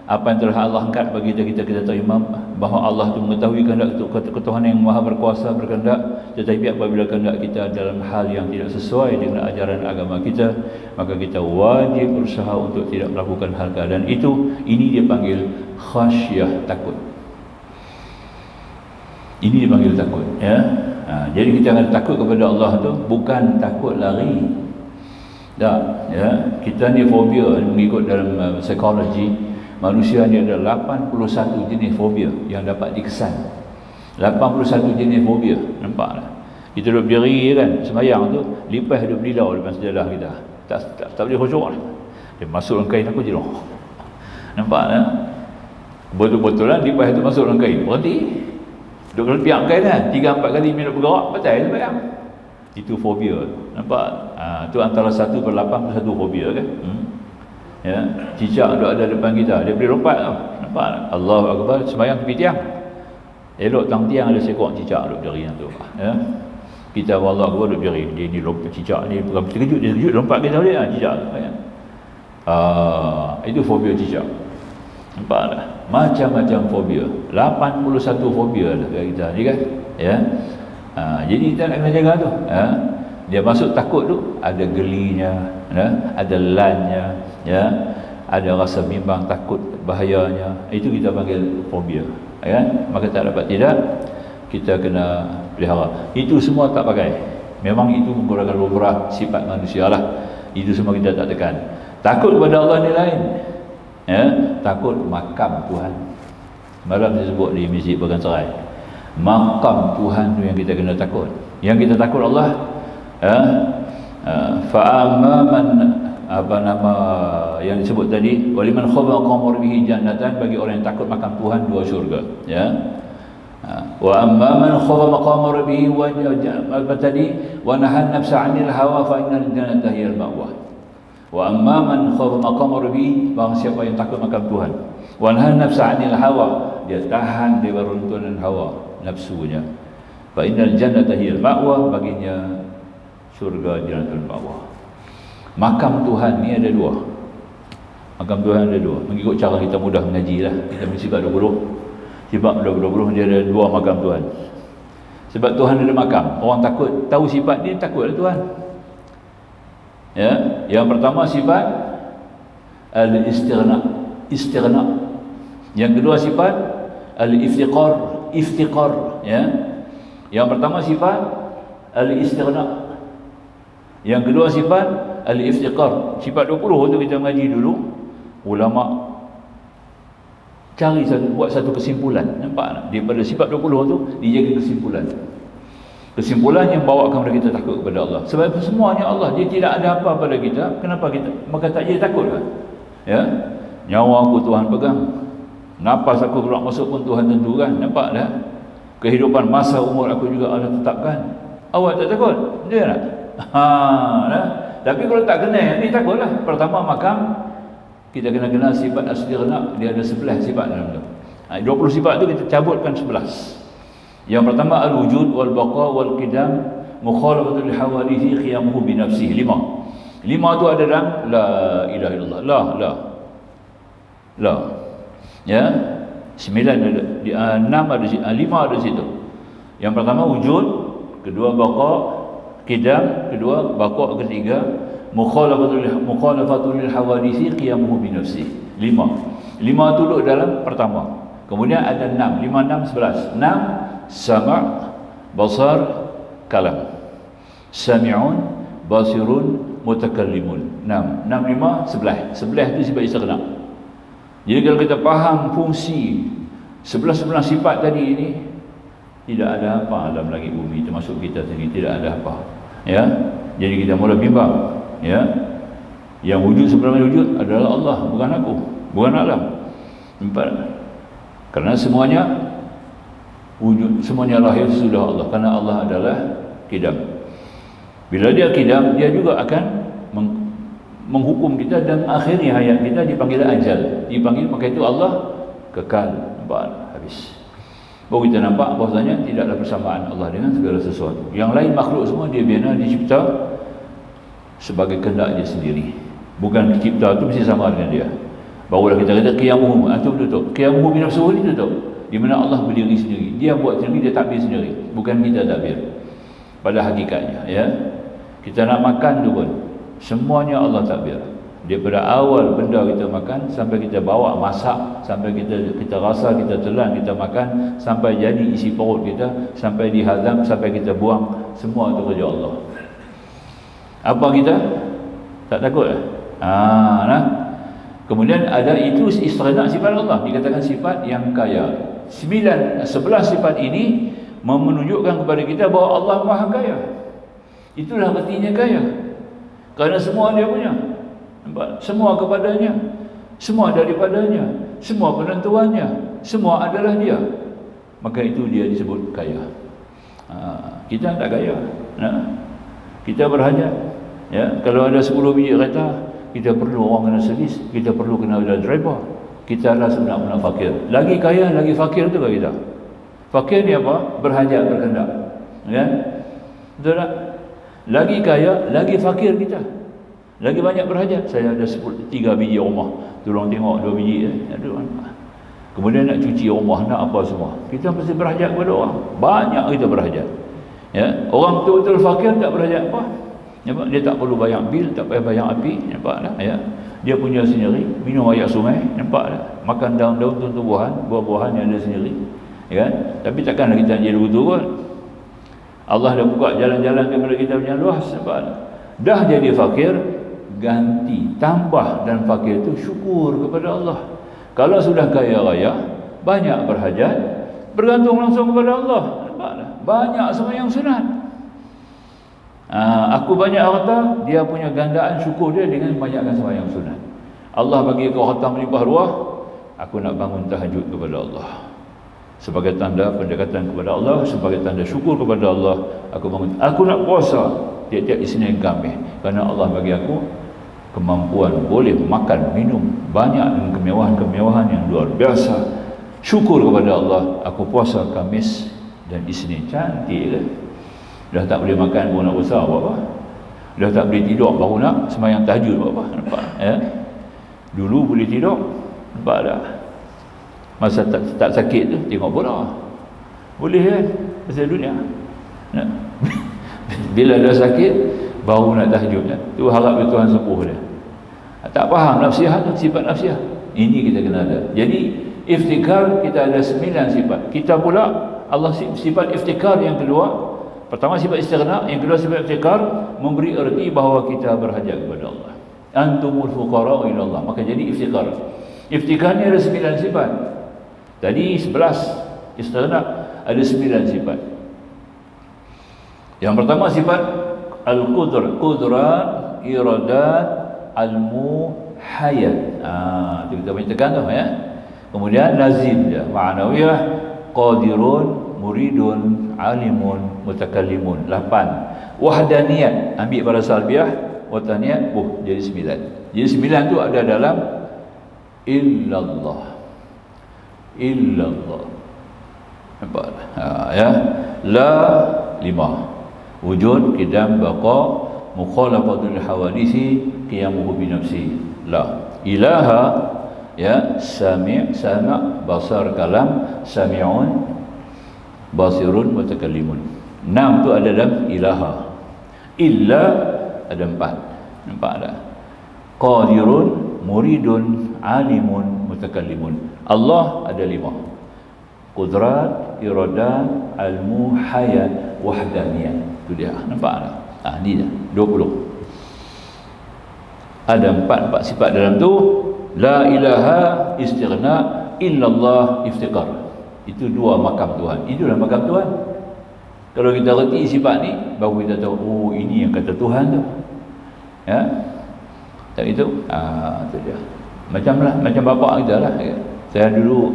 Apa yang telah Allah angkat bagi kita terima bahawa Allah itu mengetahui kehendak ketuhanan yang maha berkuasa berkehendak, tetapi apabila kehendak kita dalam hal yang tidak sesuai dengan ajaran agama kita, maka kita wajib berusaha untuk tidak melakukan hal keadaan itu. Ini dia panggil khasyah, takut. Ini dipanggil takut ya. Jadi kita akan takut kepada Allah tu bukan takut lari. Tak ya. Kita ni fobia mengikut dalam psikologi. Manusia ni ada 81 jenis fobia yang dapat dikesan. 81 jenis fobia. Nampak tak? Kita duduk berdiri kan, sembahyang tu, lipas duduk berilau depan sejadah kita. Tak boleh khusyuk lah. Dia masuk dalam kain aku je. Nampak tak? Betul-betul lah lipas tu masuk dalam kain. Berhenti. Duduk kelepiak kain kan, 3-4 kali minit bergerak, batal sembahyang. Itu fobia. Nampak? Tu antara 1/81 fobia kan. Ya, cicak duk ada depan kita, dia boleh lompat tau. Nampak tak? Allahu Akbar, sembahyang tepi tiang. Elok tang tiang ada seekor cicak duk berdiri tu. Ya. Kita Allahu Akbar duk berdiri, dia ni lompat cicak ni, bukan terkejut, dia terkejut lompat kita balik cicak tu kan. Itu fobia cicak. Nampak tak? Macam-macam fobia. 81 fobia lah kita ni kan. Ya. Jadi kita nak kena jaga tu. Dia masuk takut tu ada gelinya, ada lannya, ya, ada rasa bimbang, takut bahayanya. Itu kita panggil fobia, kan? Maka tak dapat tidak kita kena pelihara. Itu semua tak pakai. Memang itu menggunakan lumrah sifat manusia lah. Itu semua kita tak tekan. Takut kepada Allah ni lain. Ya, takut makam Tuhan. Malam disebut di Masjid Peganserai. Makam Tuhan tu yang kita kena takut. Yang kita takut Allah, ya, fa'amma man, apa nama yang disebut tadi, waliman khafa maqama rabbih jannatan, bagi orang yang takut makam Tuhan 2 syurga, ya. Wa amma man khafa maqama rabbih wa apa tadi, wa nahan nafsa 'anil hawa fa innal jannata hiyal ma'wa. Wa amma man khafa maqama rabbih, barang siapa yang takut makam Tuhan, wa nahan nafsa 'anil hawa, dia tahan dari runtuhan hawa nafsunya, fa innal jannata hiyal ma'wa, baginya syurga jannatul ma'wa. Makam Tuhan ni ada 2. Makam Tuhan ada 2. Mengikut cara kita mudah mengaji lah. Kita mesti sifat 20. Sifat 20 dia ada 2 makam Tuhan. Sebab Tuhan ada makam. Orang takut, tahu sifat dia, takutlah Tuhan. Ya, yang pertama sifat al-istighna, istighna. Yang kedua sifat al-iftiqar, iftiqar, ya. Yang pertama sifat al-istighna. Yang kedua sifat al-iftiqar. Sifat 20 tu kita mengaji dulu. Ulama cari buat satu kesimpulan. Nampak tak? Daripada sifat 20 tu dia jaga kesimpulan. Kesimpulan yang bawa kepada kita takut kepada Allah. Sebab semuanya Allah, dia tidak ada apa pada kita. Kenapa kita maka tak jadi takut kan? Ya. Nyawa aku Tuhan pegang. Nafas aku keluar masuk pun Tuhan tentukan. Nampak tak? Kehidupan masa umur aku juga Allah tetapkan. Awak tak takut? Dia tak? Nah. Tapi kalau tak kena ni takutlah. Pertama makam, kita kena kenal sifat astirna, dia ada 11 sifat dalam tu. 20 sifat tu kita cabutkan 11. Yang pertama al-wujud wal baqa wal qidam mukhalafatul hawadithi qiyamuhu bi nafsihi. 5 tu ada dalam la ilaha illallah. La. Ya. 9 ada di 6 ada 5 ada situ. Yang pertama wujud, kedua baqa, qidam, kedua baqa, ketiga mukhalafatul hawadithi qiyamuhu bi nafsihi. 5 tu duduk dalam pertama. Kemudian ada 6, 5 6 11. 6 sama' basar kalam, sami'un basirun mutakallimun. 6 5 11 tu sifat istighna. Jadi kalau kita faham fungsi 11 sifat tadi ini, tidak ada apa dalam langit bumi termasuk kita sendiri, tidak ada apa, ya. Jadi kita mula bimbang, ya. Yang wujud sebenarnya wujud adalah Allah, bukan aku, bukan alam. Nampak? Karena semuanya wujud, semuanya lahir sudah Allah, karena Allah adalah qidam. Bila dia qidam, dia juga akan menghukum kita, dan akhirnya hayat kita dipanggil ajal, dipanggil, maka itu Allah kekal. Nampak? Habis. Baru kita nampak bahasanya tidaklah persamaan Allah dengan segala sesuatu. Yang lain makhluk semua dia bina, dicipta sebagai kehendak dia sendiri. Bukan dicipta tu mesti sama dengan dia. Barulah kita kata qiyamuhu, itu tutup. Qiyamuhu bi nafsihi ni tutup. Di mana Allah berdiri sendiri. Dia buat sendiri, dia takbir sendiri. Bukan kita takbir. Pada hakikatnya, ya. Kita nak makan tu pun semuanya Allah takbir. Daripada awal benda kita makan sampai kita bawa masak, sampai kita rasa, kita telan, kita makan, sampai jadi isi perut kita, sampai dihazam, sampai kita buang, semua itu kerja Allah. Apa kita? Tak takut lah. Nah. Kemudian ada itu istighna sifat Allah, dikatakan sifat yang kaya. 11 sifat ini menunjukkan kepada kita bahawa Allah Maha Kaya. Itulah artinya kaya. Kerana semua dia punya. Nampak? Semua kepadanya. Semua daripadanya. Semua penentuannya. Semua adalah dia. Maka itu dia disebut kaya. Kita tak kaya. Nah, kita berhajat. Ya, kalau ada 10 biji kereta, kita perlu orang kena servis, kita perlu kena ada driver. Kita adalah sebenarnya fakir. Lagi kaya, lagi fakir tu kita. Fakir ni apa? Berhajat, berkendak. Ya? Betul tak? Lagi kaya, lagi fakir kita. Lagi banyak berhajat. Saya ada 3 biji rumah. Tolong tengok 2 biji. Kemudian nak cuci rumah, nak apa semua. Kita mesti berhajat kepada orang. Banyak kita berhajat. Ya? Orang betul-betul fakir tak berhajat apa? Nampak? Dia tak perlu bayar bil, tak payah bayar api. Nampak tak? Ya? Dia punya sendiri. Minum air sungai. Nampak tak? Makan daun-daun tumbuhan, buah-buahan yang ada sendiri. Ya kan? Tapi takkanlah kita jadi begitu pun. Allah dah buka jalan-jalan kepada kita punya luas, nampak? Dah jadi fakir, ganti, tambah dan fakir itu syukur kepada Allah. Kalau sudah kaya raya, banyak berhajat, bergantung langsung kepada Allah, nampak? Banyak sembahyang sunat. Aku banyak harta, dia punya gandaan syukur dia dengan banyakkan sembahyang sunat. Allah bagi kau harta melimpah ruah, aku nak bangun tahajud kepada Allah sebagai tanda pendekatan kepada Allah, sebagai tanda syukur kepada Allah. Aku bangun, aku nak puasa tiap-tiap Isnin Khamis kerana Allah bagi aku kemampuan boleh makan, minum banyak dengan kemewahan-kemewahan yang luar biasa. Syukur kepada Allah, aku puasa Khamis dan Isnin. Cantik kan? Dah tak boleh makan baru nak puasa, apa-apa. Dah tak boleh tidur baru nak sembahyang tahajud, apa-apa. Nampak? Ya? Dulu boleh tidur, nampak tak? Masa tak sakit tu tengok bola. Boleh kan? Pasal dunia. Nah. Bila dah sakit baru nak tahajud kan? Tu harap Tuhan sembuh dia. Tak faham nafsiah tu, sifat nafsiah. Ini kita kena ada. Jadi iftikar kita ada 9 sifat. Kita pula Allah sifat iftikar yang kedua. Pertama sifat istighna, yang kedua sifat iftikar, memberi erti bahawa kita berhajat kepada Allah. Antumul fuqara ila Allah. Maka jadi iftikar. Iftikar ni ada 9 sifat. Tadi 11, istighna ada 9 sifat. Yang pertama sifat al-qudrat, iradat, al-muhayyad. Itu kita punya tekan tu ya. Kemudian lazim dia, ma'nawiyah, qadirun, muridun, alimun, mutakallimun. 8. Wahdaniyat, ambil pada salbiah, wataniyat, jadi 9. Jadi 9 tu ada dalam illallah. Illallah. Nampak? Ya. La 5. Wujud, qidam, baqa, mukhalafatul hawadisi, qiyamuhu bi nafsi. La ilaha, ya, sami', sama', basar, kalam, sami'un, basirun, mutakallimun. 6 tu ada dalam ilaha. Illa ada 4. Nampak tak? Qadirun, muridun, alimun, mutakallimun. Allah ada 5. Qudrat, iradat, ilmu, hayat, wahdaniyah. Itu dia. Nampak tak? Ni dah 20. Ada 4 sifat dalam tu. La ilaha istighna, illallah iftikar. Itu 2 makam Tuhan. Itulah makam Tuhan. Kalau kita reti sifat ni, baru kita tahu, oh ini yang kata Tuhan tu. Ya. Tak itu? Itu dia. Macam bapak kita lah. Ya. Saya dulu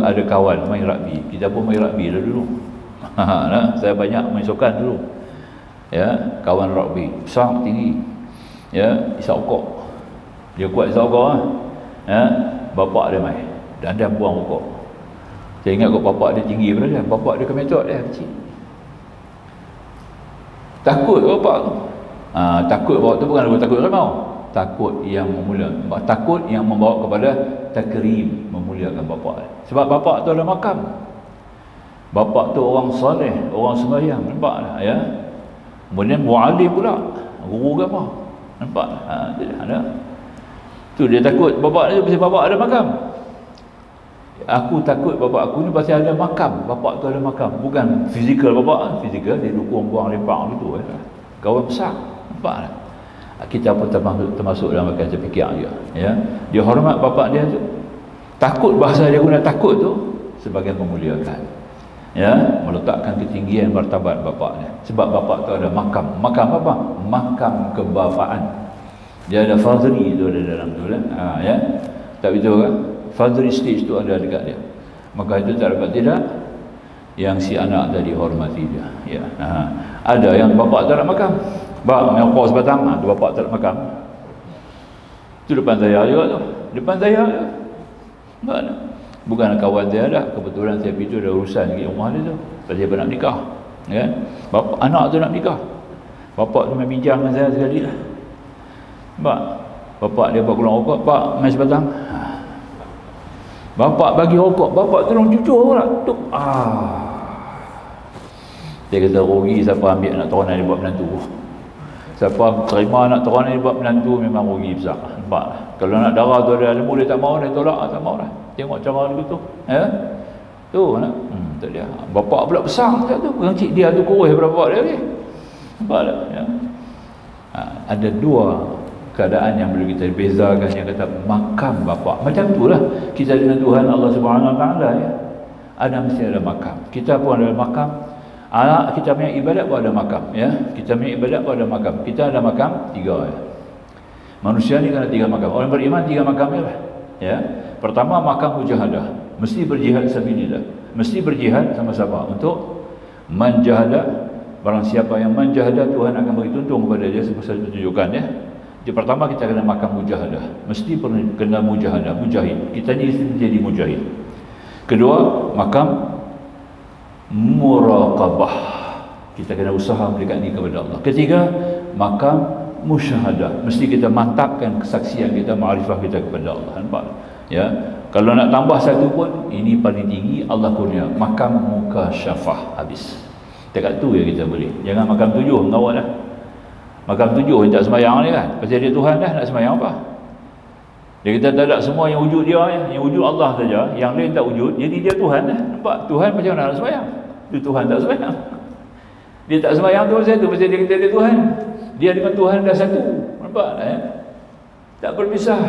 ada kawan main rugby. Kita pun main rugby dah dulu. Saya banyak main sukan dulu. Ya, kawan rugby besar, tinggi. Ya, isap rokok. Dia kuat isap rokok lah. Ya, bapak dia main dan dia buang rokok. Saya ingat kok bapak dia tinggi pada dia. Bapak dia kemetot dia kecil. Takut bapak tu. Takut bapak tu bukan takut rimau. Takut yang takut yang membawa kepada takrim, memuliakan bapak. Sebab bapak tu ada makam. Bapak tu orang soleh, orang sembahyang, nampak tak ya? Kemudian muallim pula, guru agama. Nampak tak? Ada. Tu dia takut bapak dia pasal bapak ada makam. Aku takut bapak aku ni pasal ada makam. Bapak tu ada makam, bukan fizikal bapak, fizikal dia dukung buang lempak gitu ya. Kawan besar. Nampak tak? Kita pun termasuk dalam bahagian terfikir dia ya. Dia hormat bapak dia tu, takut, bahasa dia guna takut tu sebagai memuliakan ya, meletakkan ketinggian martabat bapak dia. Sebab bapak tu ada makam. Makam apa? Makam kebapaan. Dia ada fadri tu ada dalam tu lah. Ya. Tak betul kan? Fadri stage tu ada dekat dia. Maka itu tak dapat tidak yang si anak tadi hormati dia ya. Ada yang bapak tak ada makam. Bak mengokok sebatang, tu bapak tak ada makam. Tu depan saya juga tu. Depan saya je. Mana? Bukan kawan saya dah. Kebetulan saya pergi tu ada urusan di rumah dia tu. Pasal dia nak nikah. Ya? Bapak, anak tu nak nikah. Bapak tu main bincang dengan saya sekali lah. Bak, bapak dia buat keluar rokok. Pak, main sebatang. Bapak bagi rokok. Bapak tolong cucur pula. Tuk. Dia kata rugi siapa ambil anak turunan dia buat menantu. Siapa terima anak turunan dia buat menantu memang rugi besar. Nampak? Kalau nak darah tu ada ilmu dia tak mau, dia tolak, tak mau dah. Tengok cara dia tu. Ya? Tu anak. Tak dia. Bapak pula besar tu. Pengcik dia tu kurus daripada bapak dia lagi. Nampak tak? Ya. Ada dua keadaan yang boleh kita bezakan, yang kata makam bapa. Macam itulah kita dengan Tuhan Allah Subhanahu Wa Taala ya. Ada mesti ada makam. Kita pun ada makam. Kita punya ibadat pun ada makam ya. Kita punya ibadat pun ada makam. Kita ada makam 3 ya. Manusia ni kan ada 3 makam. Orang beriman 3 makam ya. Ya. Pertama makam mujahadah. Mesti berjihad sabilillah. Mesti berjihad sama-sama untuk menjahadah. Barang siapa yang menjahadah, Tuhan akan beri tuntung kepada dia sebesar tunjukan ya. Jadi pertama kita kena makam mujahadah. Mesti kena mujahadah, mujahid. Kita ni jadi mujahid. Kedua, makam muraqabah. Kita kena usaha mendekati kepada Allah. Ketiga, makam musyahadah. Mesti kita mantapkan kesaksian kita, ma'rifah kita kepada Allah. Nampak? Ya. Kalau nak tambah satu pun, ini paling tinggi Allah kurnia. Makam mukasyafah habis. Dekat tu ya kita boleh. Jangan makam 7 ngawal dah. Makam 7 yang tak sembahyang ni kan. Pasal dia Tuhan dah, nak sembahyang apa? Dia kata tak ada semua yang wujud dia ya. Yang wujud Allah saja, yang lain tak wujud. Jadi dia Tuhan dah. Nampak? Tuhan macam mana nak sembahyang? Dia Tuhan tak sembahyang. Dia tak sembahyang tu pasal tu, pasal dia kata dia Tuhan. Dia dengan Tuhan dah satu. Nampak tak ya? Tak berpisah.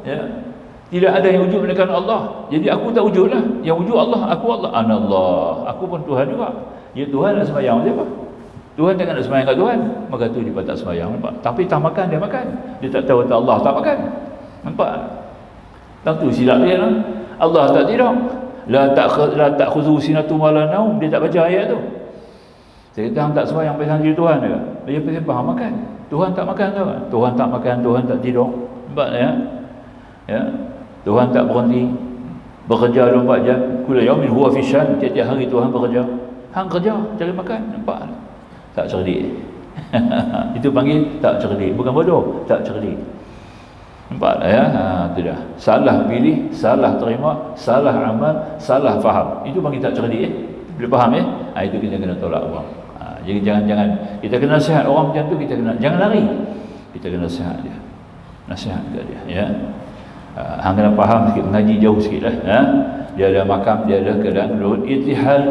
Ya. Tidak ada yang wujud melainkan Allah. Jadi aku tak wujud lah. Yang wujud Allah, aku Allah. Anallah. Aku pun Tuhan juga. Ya Tuhan nak sembahyang siapa? Tuhan jangan nak sembahyang kat Tuhan. Maka tu dia tak sembahyang. Nampak? Tapi tak makan, dia makan. Dia tak tahu Allah tak makan. Nampak? Tentu silap dia lah. Allah tak tidur. La ta'khudhu sinatun wa la naum. Dia tak baca ayat tu. Saya kata hang tak sembahyang pasal diri Tuhan ke? Dia pasal faham makan. Tuhan tak makan tu kan? Tuhan tak makan, Tuhan tak tidur. Nampak ya? Ya. Tuhan tak berhenti bekerja 24 jam. Kullu yaumin huwa fi syan. Tiap-tiap hari Tuhan bekerja. Hang kerja cari makan. Nampak? Tak cerdik. Itu panggil tak cerdik. Bukan bodoh, tak cerdik. Nampak ya? Itu dah. Salah pilih, salah terima, salah amal, salah faham. Itu panggil tak cerdik Boleh faham ya? Itu kita kena tolak orang. Jadi jangan kita kena nasihat orang macam tu, kita kena jangan lari. Kita kena nasihat dia. Nasihat dekat dia ya. Hang kena faham sikit, mengaji jauh sikit lah ya. Dia ada makam, dia ada keadaan dulu. Itihad.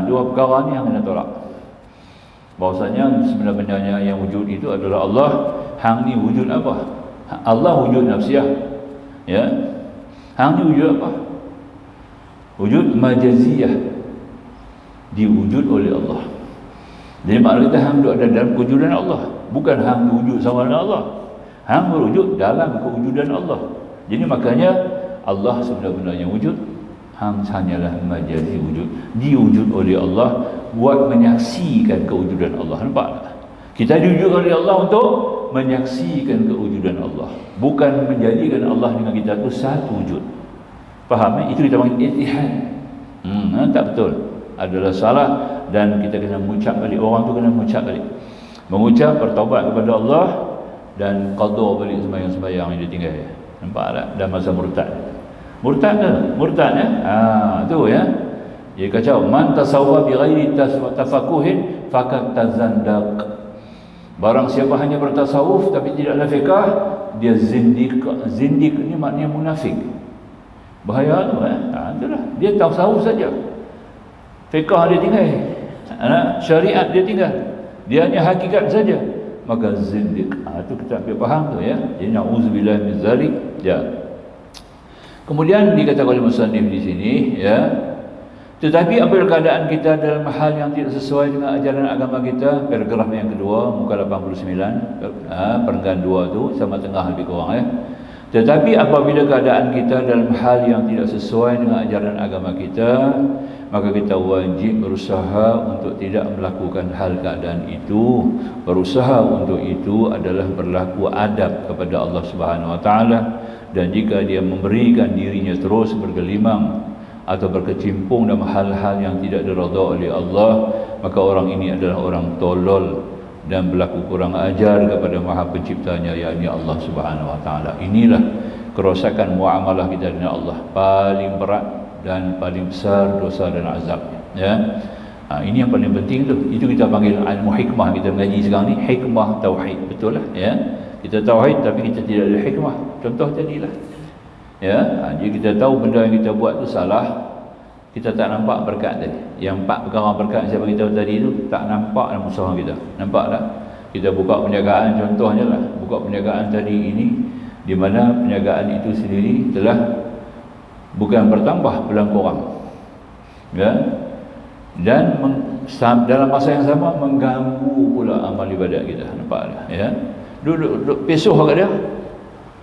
Dua perkara ni yang kena tolak. Bahawasanya sebenarnya yang wujud itu adalah Allah. Hang ni wujud apa? Allah wujud nafsiyah ya. Hang ni wujud apa? Wujud majaziyah. Diwujud oleh Allah. Jadi maknanya kita hang ada dalam kewujudan Allah. Bukan hang wujud sama dengan Allah. Hang berwujud dalam kewujudan Allah. Jadi makanya Allah sebenarnya wujud, hang hanyalah majazi wujud, diwujud oleh Allah buat menyaksikan kewujudan Allah. Nampak tak? Kita diwujud oleh Allah untuk menyaksikan kewujudan Allah, bukan menjadikan Allah dengan kita itu satu wujud. Faham eh? Itu kita panggil ittihad. Tak betul, adalah salah, dan kita kena mengucap balik. Orang tu kena mengucap balik, mengucap bertaubat kepada Allah dan qada balik sembahyang-sembahyang yang dia tinggal. Nampak tak? Dan masa murtad. Murtad ke? Murtad ya? Tu ya. Dia kacau. Man tasawwa bi ghairi tafakuhin faqad tazandaq. Barang siapa hanya bertasawuf tapi tidak ada fiqh, dia zindiq. Zindiq ni maknanya munafik. Bahaya tu itulah. Dia tasawuf saja. Fiqh dia tinggal. Syariat dia tinggal. Dia hanya hakikat saja. Maka zindiq. Itu kita ambil faham tu ya. Jadi na'udzubillah min zalik. Ya. Kemudian dikatakan oleh musannif di sini ya. Tetapi apabila keadaan kita dalam hal yang tidak sesuai dengan ajaran agama kita, paragraf yang kedua muka 89, perenggan 2 tu sama tengah lebih kurang ya. Tetapi apabila keadaan kita dalam hal yang tidak sesuai dengan ajaran agama kita, maka kita wajib berusaha untuk tidak melakukan hal keadaan itu. Berusaha untuk itu adalah berlaku adab kepada Allah Subhanahu Wa Taala, dan jika dia memberikan dirinya terus bergelimang atau berkecimpung dalam hal-hal yang tidak diridha oleh Allah, maka orang ini adalah orang tolol dan berlaku kurang ajar kepada Maha Penciptanya, yakni Allah Subhanahu Wa Taala. Inilah kerosakan muamalah kita dengan Allah, paling berat dan paling besar dosa dan azabnya ya. Ini yang paling penting tu. Itu kita panggil ilmu hikmah. Kita mengaji sekarang ni hikmah tauhid, betul lah ya. Kita tauhid tapi kita tidak ada hikmah. Contoh tadilah Ya, jadi kita tahu benda yang kita buat tu salah, kita tak nampak berkat tadi. Yang 4 perkara berkat saya beritahu tadi tu tak nampak dalam usaha kita. Nampak tak? Kita buka perniagaan contohnya lah, buka perniagaan tadi ini di mana perniagaan itu sendiri telah bukan bertambah, pelan kurang. Ya. Dan dalam masa yang sama mengganggu pula amal ibadat kita. Nampak tak? Ya. Duduk pesuh kat dia.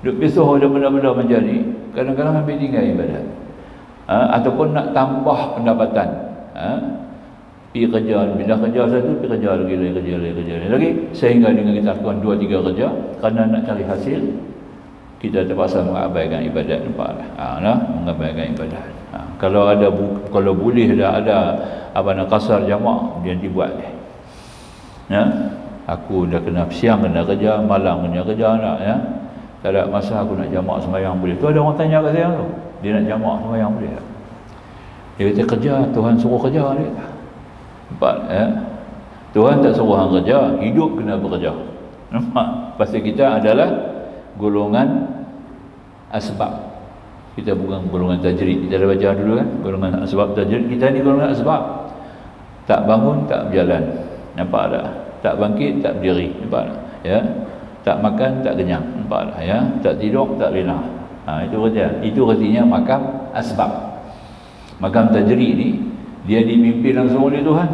Duduk pesuh ada benda-benda menjadi, kadang-kadang ambil tinggal ibadat. Ataupun nak tambah pendapatan. Pergi kerja, bila kerja satu, pergi kerja lagi. Sehingga dengan kita lakukan 2-3 kerja, kerana nak cari hasil, kita terpaksa mengabaikan ibadat. Nampak tak? Mengabaikan ibadat. Kalau boleh dah ada kasar jamak, dia nanti buat dia. Ya? Aku dah kena siang kena kerja, malam kena kerja nak, ya. Tak ada masa aku nak jamak sembahyang boleh. Tu ada orang tanya kat saya tu, dia nak jamak sembahyang boleh tak? Dia kata kerja, Tuhan suruh kerja dia. Nampak, ya? Tuhan tak suruh hang kerja, hidup kena bekerja. Nampak? Pasal kita adalah golongan asbab. Kita bukan golongan tajrid. Kita dah baca dulu kan, golongan asbab tajrid. Kita ni golongan asbab. Tak bangun, tak berjalan. Nampak tak? Tak bangkit, tak berdiri. Nampak tak? Ya? Tak makan, tak kenyang. Nampak tak? Ya? Tak tidur, tak lena. Itu kerja. Itu artinya makam asbab. Makam tajrid ni dia dipimpin langsung oleh Tuhan.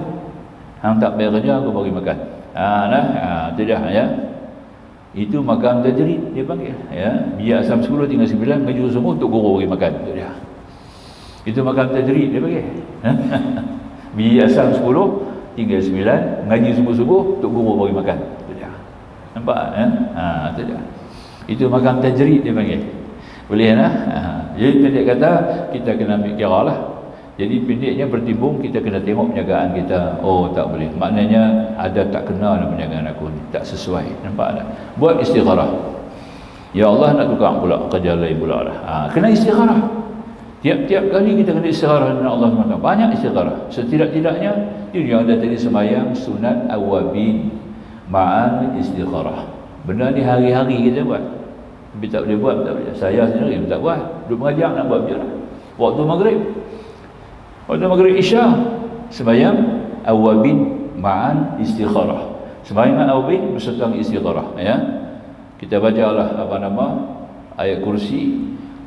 Hang tak payah kerja, aku bagi makan. Itu dah, ya. Itu makam tajrid dia panggil, ya. Biar asam 10 tinggal 9, ngaji semua untuk guru bagi makan. Itu dia. Itu makam tajrid dia panggil. Biar asam 10 tinggal 9, ngaji subuh-subuh untuk guru bagi makan. Itu dia. Nampak, ya? Itu dia. Itu makam tajrid dia panggil. Boleh lah. Jadi pendek kata, kita kena ambil kira lah. Jadi pendeknya bertimbung, kita kena tengok perniagaan kita. Oh, tak boleh. Maknanya ada tak kena dalam perniagaan aku ni, tak sesuai. Nampak tak? Buat istikharah. Ya Allah, nak tukar pula kerja lain pula lah. Kena istikharah. Tiap-tiap kali kita kena istikharah dengan Allah SWT. Banyak istikharah. Setidak-tidaknya ini yang ada tadi sembahyang sunat awabin ma'al istikharah. Benda ni hari-hari kita buat. Tapi tak boleh buat, tak boleh. Saya sendiri tak buat. Duduk mengajar nak buat macam mana? Waktu maghrib Isya, sembahyang awabin ma'al istikharah. Sembahyang awabin berserta istikharah, ya. Kita bacalah ayat kursi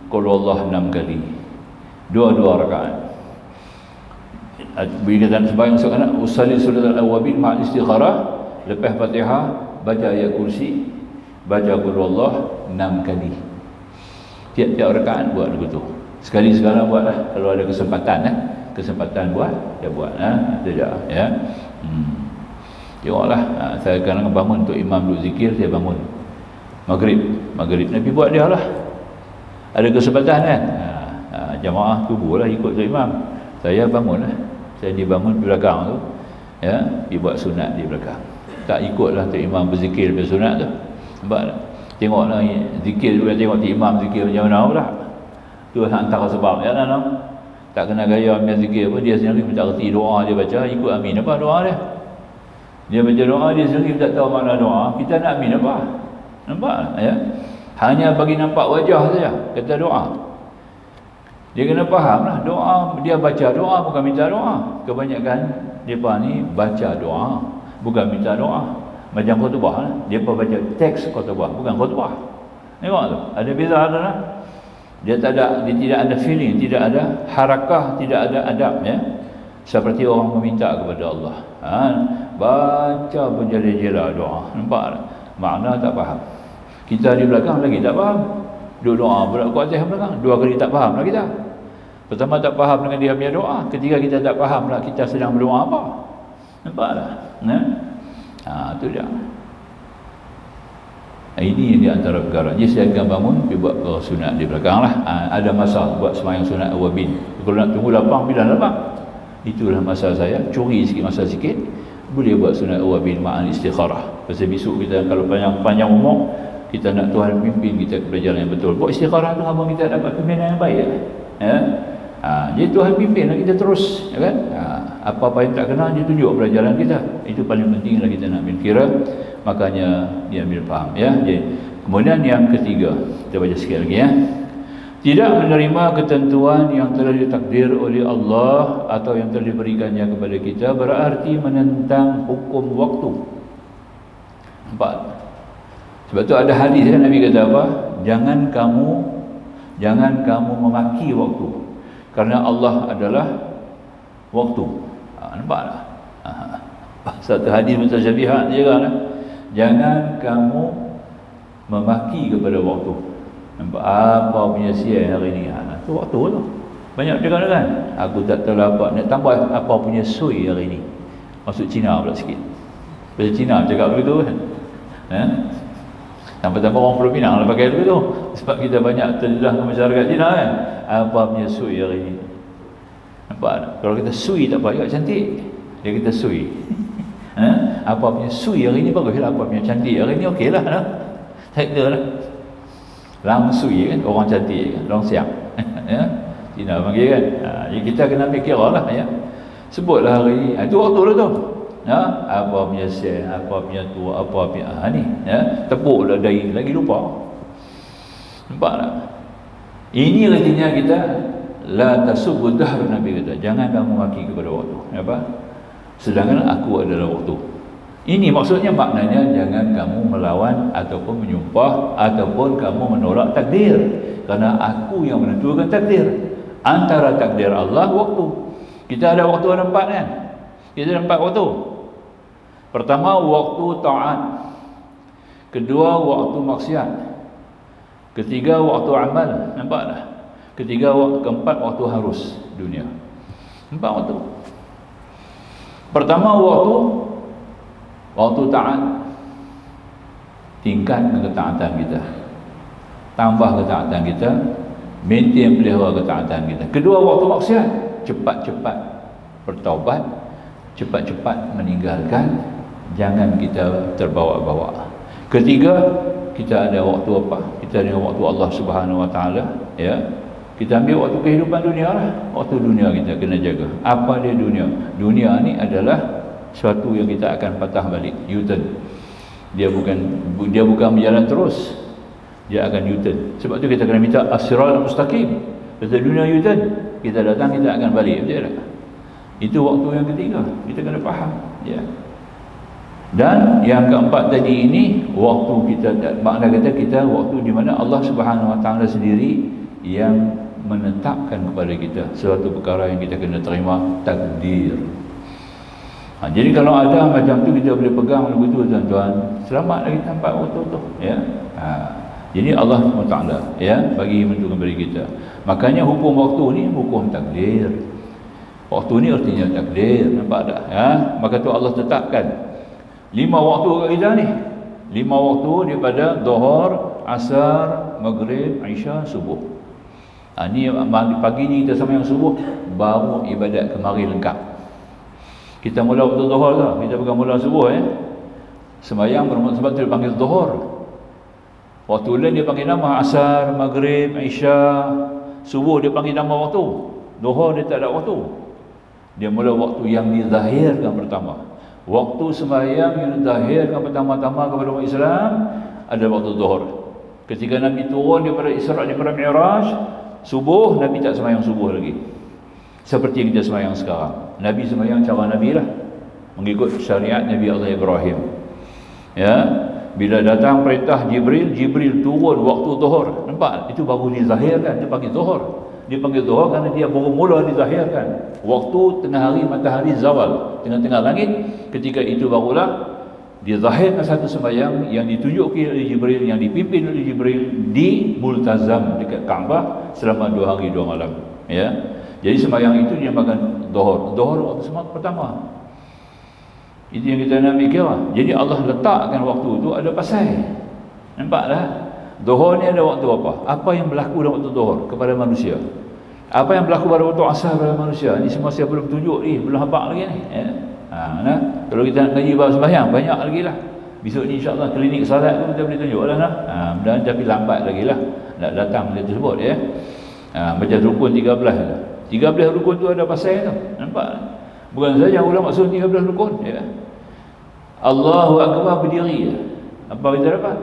qul Allah 6 kali. Dua rakaat. Bila kita sembahyang seorang usalli surat al-awabin ma'al istikharah, lepas Fatihah baca ayat kursi, baca qul Allah 6 kali. Tiap-tiap rakaat buat begitu. Sekali sekarang buatlah kalau ada kesempatan buat, dia buat. Itu je, ya. Tengoklah, saya kadang bangun untuk imam duduk zikir, saya bangun maghrib Nabi buat dia lah. Ada kesempatan kan, jamaah tubuh lah ikut tu imam. Saya bangun lah, saya dibangun di belakang tu, ya, dia buat sunat di belakang. Tak ikutlah tu imam berzikir lepas sunat tu. Nampak tak? Tengoklah zikir tu, tengok tu imam zikir macam mana pula. Tu antara sebab, ya kan? Tak kena gaya ambil zikir pun, dia sendiri minta erti doa dia baca, ikut amin apa doa dia. Dia baca doa, dia sendiri tak tahu makna doa, kita nak amin apa? Nampak, ya? Hanya bagi nampak wajah saja kata doa. Dia kena faham lah, doa, dia baca doa bukan minta doa. Kebanyakan mereka ni baca doa bukan minta doa. Macam khutbah lah, mereka baca teks khutbah bukan khutbah. Tengok tu, ada beza ada lah. Dia tidak ada feeling, tidak ada harakah, tidak ada adab, ya. Seperti orang meminta kepada Allah. Baca berjela-jela doa. Nampak tak? Makna tak faham. Kita di belakang lagi tak faham. Duduk doa kuat atas belakang, 2 kali tak faham lah kita. Pertama tak faham dengan dia punya doa, ketiga kita tak faham lah kita sedang berdoa apa. Nampak tak? Itu dia. Ini di antara perkara. Jadi saya akan bangun pergi buat sunat di belakang lah. Ada masa buat sembahyang sunat awabin. Kalau nak tunggu lapang, bila lapang, itulah masa saya. Curi sikit masa sikit, boleh buat sunat awabin ma'al istikharah. Pasal besok kita kalau panjang umur, kita nak Tuhan pimpin kita ke jalan yang betul. Buat istikharah tu abang kita dapat pimpinan yang baik, ya. Jadi Tuhan pimpinlah kita terus, ya kan? Apa-apa yang tak kena dia tunjuk pelajaran kita. Itu paling pentinglah kita nak ambil kira. Makanya dia ambil faham, ya. Jadi, kemudian yang ketiga, kita baca sekali lagi, ya. Tidak menerima ketentuan yang telah ditakdir oleh Allah atau yang telah diberikannya kepada kita berarti menentang hukum waktu. Nampak? Sebab tu ada hadis kan, Nabi kata apa? Jangan kamu memaki waktu, kerana Allah adalah waktu. Nampak tak? Satu hadis mutasyabihat je kan. Jangan kamu memaki kepada waktu. Nampak apa punya siang hari ni? Tu waktu tu. Banyak cakap kan? Aku tak tahu apa. Nak tambah apa punya sui hari ni. Masuk Cina pula sikit. Bahasa Cina cakap begitu kan? Tanpa-tanpa orang Pulau Pinang lah pakai begitu. Sebab kita banyak terjelah ke masyarakat Cina kan? Apa punya sui hari ni? Nampak tak? Kalau kita sui tak apa, cantik. Dia kita sui. Apa punya sui hari ni bagus lah. Apa punya cantik hari ni okey lah. Tak ada lah. Langsui kan, orang cantik kan, orang siap. Ya, Cina panggil kan. Jadi kita kena ambil kira lah ya. Sebutlah hari ni. Itu waktu lah tu. Apa punya siang, apa punya tua, apa punya ni ya. Tepuklah dahi lagi lupa. Nampak tak? Ini artinya kita la tasubbu dahr, Nabi kata. Jangan kamu maki kepada waktu. Apa? Sedangkan aku adalah waktu. Ini maksudnya, maknanya jangan kamu melawan ataupun menyumpah ataupun kamu menolak takdir, kerana aku yang menentukan takdir. Antara takdir Allah waktu. Kita ada waktu ada 4 kan? Kita ada 4 waktu. Pertama waktu taat, kedua waktu maksiat, ketiga waktu amal, nampak tak? Keempat waktu harus dunia. 4 waktu. Pertama waktu taat, tingkatkan ketaatan kita, tambah ketaatan kita, maintain pelihara ketaatan kita. Kedua waktu maksiat, cepat-cepat bertaubat, cepat-cepat meninggalkan, jangan kita terbawa-bawa. Ketiga, kita ada waktu apa? Kita ada waktu Allah Subhanahu Wa Taala ya. Kita ambil waktu kehidupan dunia lah. Waktu dunia kita kena jaga. Apa dia dunia? Dunia ni adalah suatu yang kita akan patah balik, U-turn. Dia bukan berjalan terus, dia akan U-turn. Sebab tu kita kena minta as-siratal mustaqim. Kata dunia U-turn, kita datang kita akan balik, betul tak? Itu waktu yang ketiga, kita kena faham ya. Dan yang keempat tadi ini, waktu kita, makna kata kita waktu di mana Allah Subhanahu Wa Taala sendiri yang menetapkan kepada kita suatu perkara yang kita kena terima, takdir. Jadi kalau ada macam tu kita boleh pegang begitu tuan-tuan, selamat lagi tempat waktu tu ya. Jadi Allah SWT ya bagi menentukan kepada kita. Makanya hukum waktu ni hukum takdir. Waktu ni artinya takdir, nampak tak ya? Maka tu Allah tetapkan 5 waktu kat kita ni. 5 waktu daripada Zuhur, Asar, Maghrib, Isya, Subuh. Ni pagi ni kita sama yang subuh, baru ibadat kemari lengkap. Kita mula waktu Zuhur tu, kita bukan mula subuh sembahyang sebab tu dia panggil Zuhur. Waktu lain dia panggil nama Asar, Maghrib, Isya, Subuh dia panggil nama waktu. Zuhur dia tak ada waktu. Dia mula waktu yang dizahirkan pertama. Waktu sembahyang yang dizahirkan pertama-tama kepada umat Islam adalah waktu Zuhur. Ketika Nabi turun daripada Isra' daripada Mi'raj, subuh Nabi tak sembahyang subuh lagi. Seperti yang kita sembahyang sekarang. Nabi sembahyang cara Nabi lah, mengikut syariat Nabi Allah Ibrahim ya. Bila datang perintah Jibril turun waktu Zuhur, nampak? Itu baru dizahirkan, dia panggil Zuhur. Dia panggil Zuhur kerana dia baru mula dizahirkan. Waktu tengah hari matahari zawal, tengah-tengah langit, ketika itu barulah dizahirkan satu sembahyang yang ditunjuki oleh Jibril, yang dipimpin oleh Jibril di Multazam dekat Kaabah selama 2 hari 2 malam ya. Jadi sembahyang itu dinamakan Zuhur. Zuhur waktu sembahyang pertama. Itu yang kita nak fikir lah. Jadi Allah letakkan waktu itu ada pasal. Nampak tak? Zuhur ni ada waktu apa? Apa yang berlaku dalam waktu Zuhur kepada manusia? Apa yang berlaku pada waktu Asar kepada manusia? Ini semua saya belum tunjuk ni, belum habaq lagi ni ya. Kalau kita nak kaji bab sembahyang, banyak lagi lah. Besok ni insyaAllah klinik salat tu kita boleh tunjuk lah mudah-mudahan, tapi lambat lagi lah nak datang dia tersebut ya. Macam rukun 13 rukun tu ada pasal tu, nampak? Bukan saja ulama maksud 13 rukun ya. Allahu Akbar berdiri, apa kita dapat?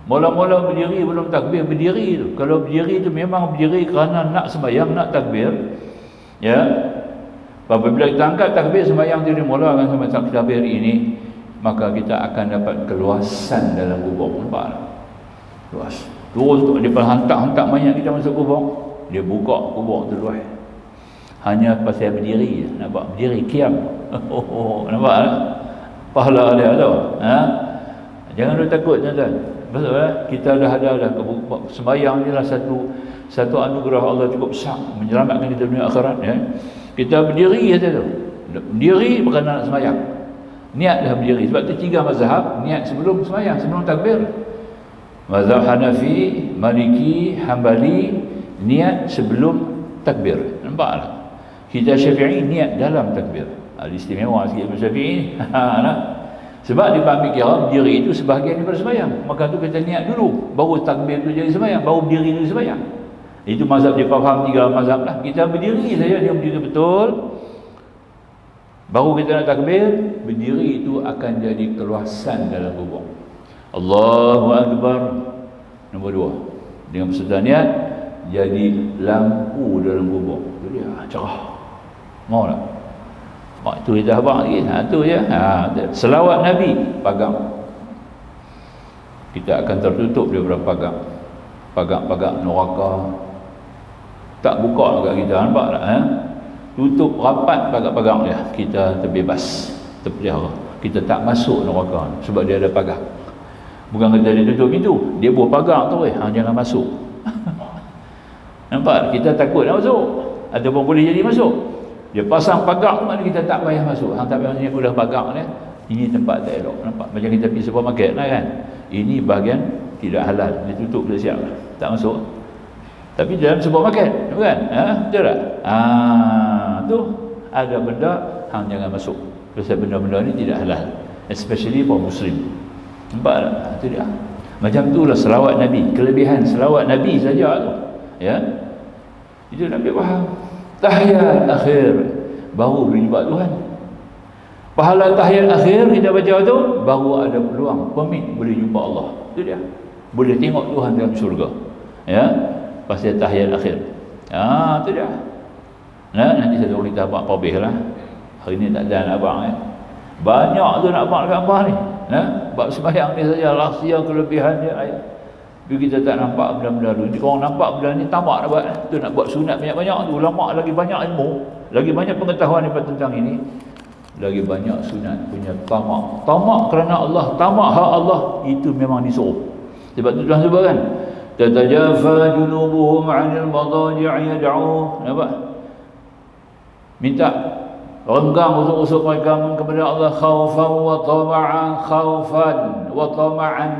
Mula-mula berdiri belum takbir, berdiri tu. Kalau berdiri tu memang berdiri kerana nak sembahyang, nak takbir. Ya. Apabila kita angkat takbir sembahyang tu dimulakan sama takbir ini, maka kita akan dapat keluasan dalam kubur. Nampak tak? Luas. Terus dia hantar mayat kita masuk kubur. Dia buka kubur tu luas. Hanya pasal berdiri, nampak? Berdiri kiam. Nampak tak? Pahala dia tu. Ha? Jangan lu takut, tuan-tuan. Betul lah, kita dah sembahyang ni lah satu anugerah Allah cukup besar menyelamatkan kita dunia akhirat, ya. Kita berdiri kata tu. Berdiri bukan nak sembahyang. Niat dah berdiri. Sebab tu 3 mazhab, niat sebelum sembahyang, sebelum takbir. Mazhab Hanafi, Maliki, Hambali, niat sebelum takbir. Nampak tak? Kita Syafi'i niat dalam takbir. Istimewa sikit Syafi'i. Nah. Sebab dia ambil kira berdiri itu sebahagian daripada sembahyang. Maka tu kita niat dulu, baru takbir tu jadi sembahyang, baru berdiri tu sembahyang. Itu mazhab dia faham 3 mazhab lah. Kita berdiri saja, dia berdiri betul. Baru kita nak takbir, berdiri itu akan jadi keluasan dalam kubur. Allahu Akbar. Nombor 2. Dengan berserta niat, jadi lampu dalam kubur. Itu dia, cerah. Mau tak? Itu kita abang lagi. Tu je. Selawat Nabi pagang. Kita akan tertutup daripada pagang. Pagang-pagang neraka. Tak buka dekat kita, nampak tak? Tutup rapat pagang-pagang dia. Kita terbebas, terpelihara. Kita tak masuk neraka sebab dia ada pagang. Bukan kata dia tutup pintu, dia buat pagang tu jangan masuk. Nampak? Kita takut nak masuk. Ataupun boleh jadi masuk. Dia pasang pagar tu, mana kita tak payah masuk. Hang tak payah masuk, dah pagar ni. Ini tempat tak elok. Nampak? Macam kita pergi supermarket lah kan. Ini bahagian tidak halal. Dia tutup dah siap. Tak masuk. Tapi dalam supermarket, kan? Betul tak? Tu ada benda hang jangan masuk. Sebab benda-benda ni tidak halal. Especially for Muslim. Nampak tak? Itu dia. Macam itulah selawat Nabi. Kelebihan selawat Nabi saja tu. Ya. Itu Nabi faham. Tahiyat akhir baru berjumpa Tuhan. Pahala tahiyat akhir kita baca tu baru ada peluang permit boleh jumpa Allah. Itu dia. Boleh tengok Tuhan dalam syurga. Ya. Pasal tahiyat akhir. Itu dia. Nanti satu kita abang probih lah. Hari ni tak ada nak abang banyak tu nak abang dekat abang ni. Bab sembahyang ni saja rahsia kelebihan dia. Bila kita tak nampak benda-benda tu, orang nampak benda ni tamak nak buat. Tu nak buat sunat banyak-banyak tu, ulama lagi banyak ilmu, lagi banyak pengetahuan tentang ini, lagi banyak sunat punya tamak. Tamak kerana Allah, tamak hak Allah, itu memang disuruh. Sebab tu Tuhan sebut kan, tatajafa junubuhum 'anil madaji'i yad'u. Nampak? Minta renggang usuk-usuk mereka kepada Allah khaufan wa tama'an, khaufan wa tama'an,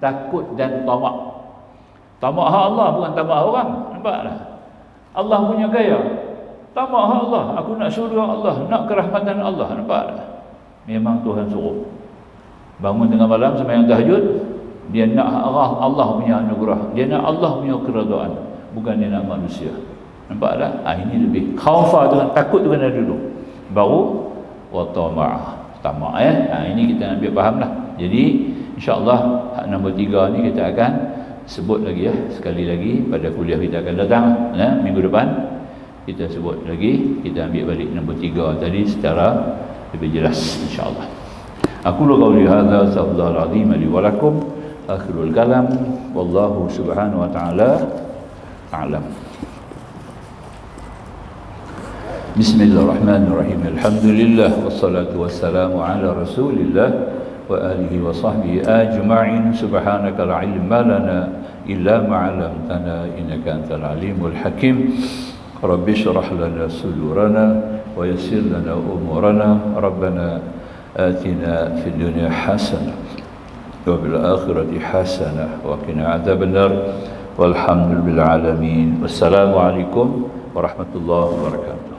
takut dan tamak. Tamak hak Allah bukan tamak orang. Nampak tak? Allah punya gaya. Tamak hak Allah. Aku nak syurga Allah, nak kerahmatan Allah. Nampak tak? Memang Tuhan suruh. Bangun tengah malam sembahyang tahajud, dia nak Allah punya anugerah. Dia nak Allah punya keredaan, bukan dia nak manusia. Nampak tak? Ini lebih khaufa tu kan, takut tu kan ada dulu. Baru wa tama'ah. Tamak ini kita ambil faham lah. Jadi InsyaAllah hak nombor 3 ni kita akan sebut lagi sekali lagi pada kuliah kita akan datang minggu depan. Kita sebut lagi, kita ambil balik nombor 3 tadi secara lebih jelas insyaAllah. Aku qauli hadza astaghfirullahal azim li wa lakum. Akhirul kalam wallahu subhanahu wa ta'ala a'lam. Bismillahirrahmanirrahim. Alhamdulillah wassalatu wassalamu ala Rasulillah wa alihi wa sahbihi ajma'in. Subhanaka la ilma lana illa ma 'allamtana innaka antal alimul hakim. Rabbi shrah lana sudurana wa yassir lana umurana. Rabbana atina fid dunya hasanah wa fil akhirati hasanah wa qina adzabannar. Walhamdulillahil alamin. Wassalamu alaikum warahmatullahi wabarakatuh.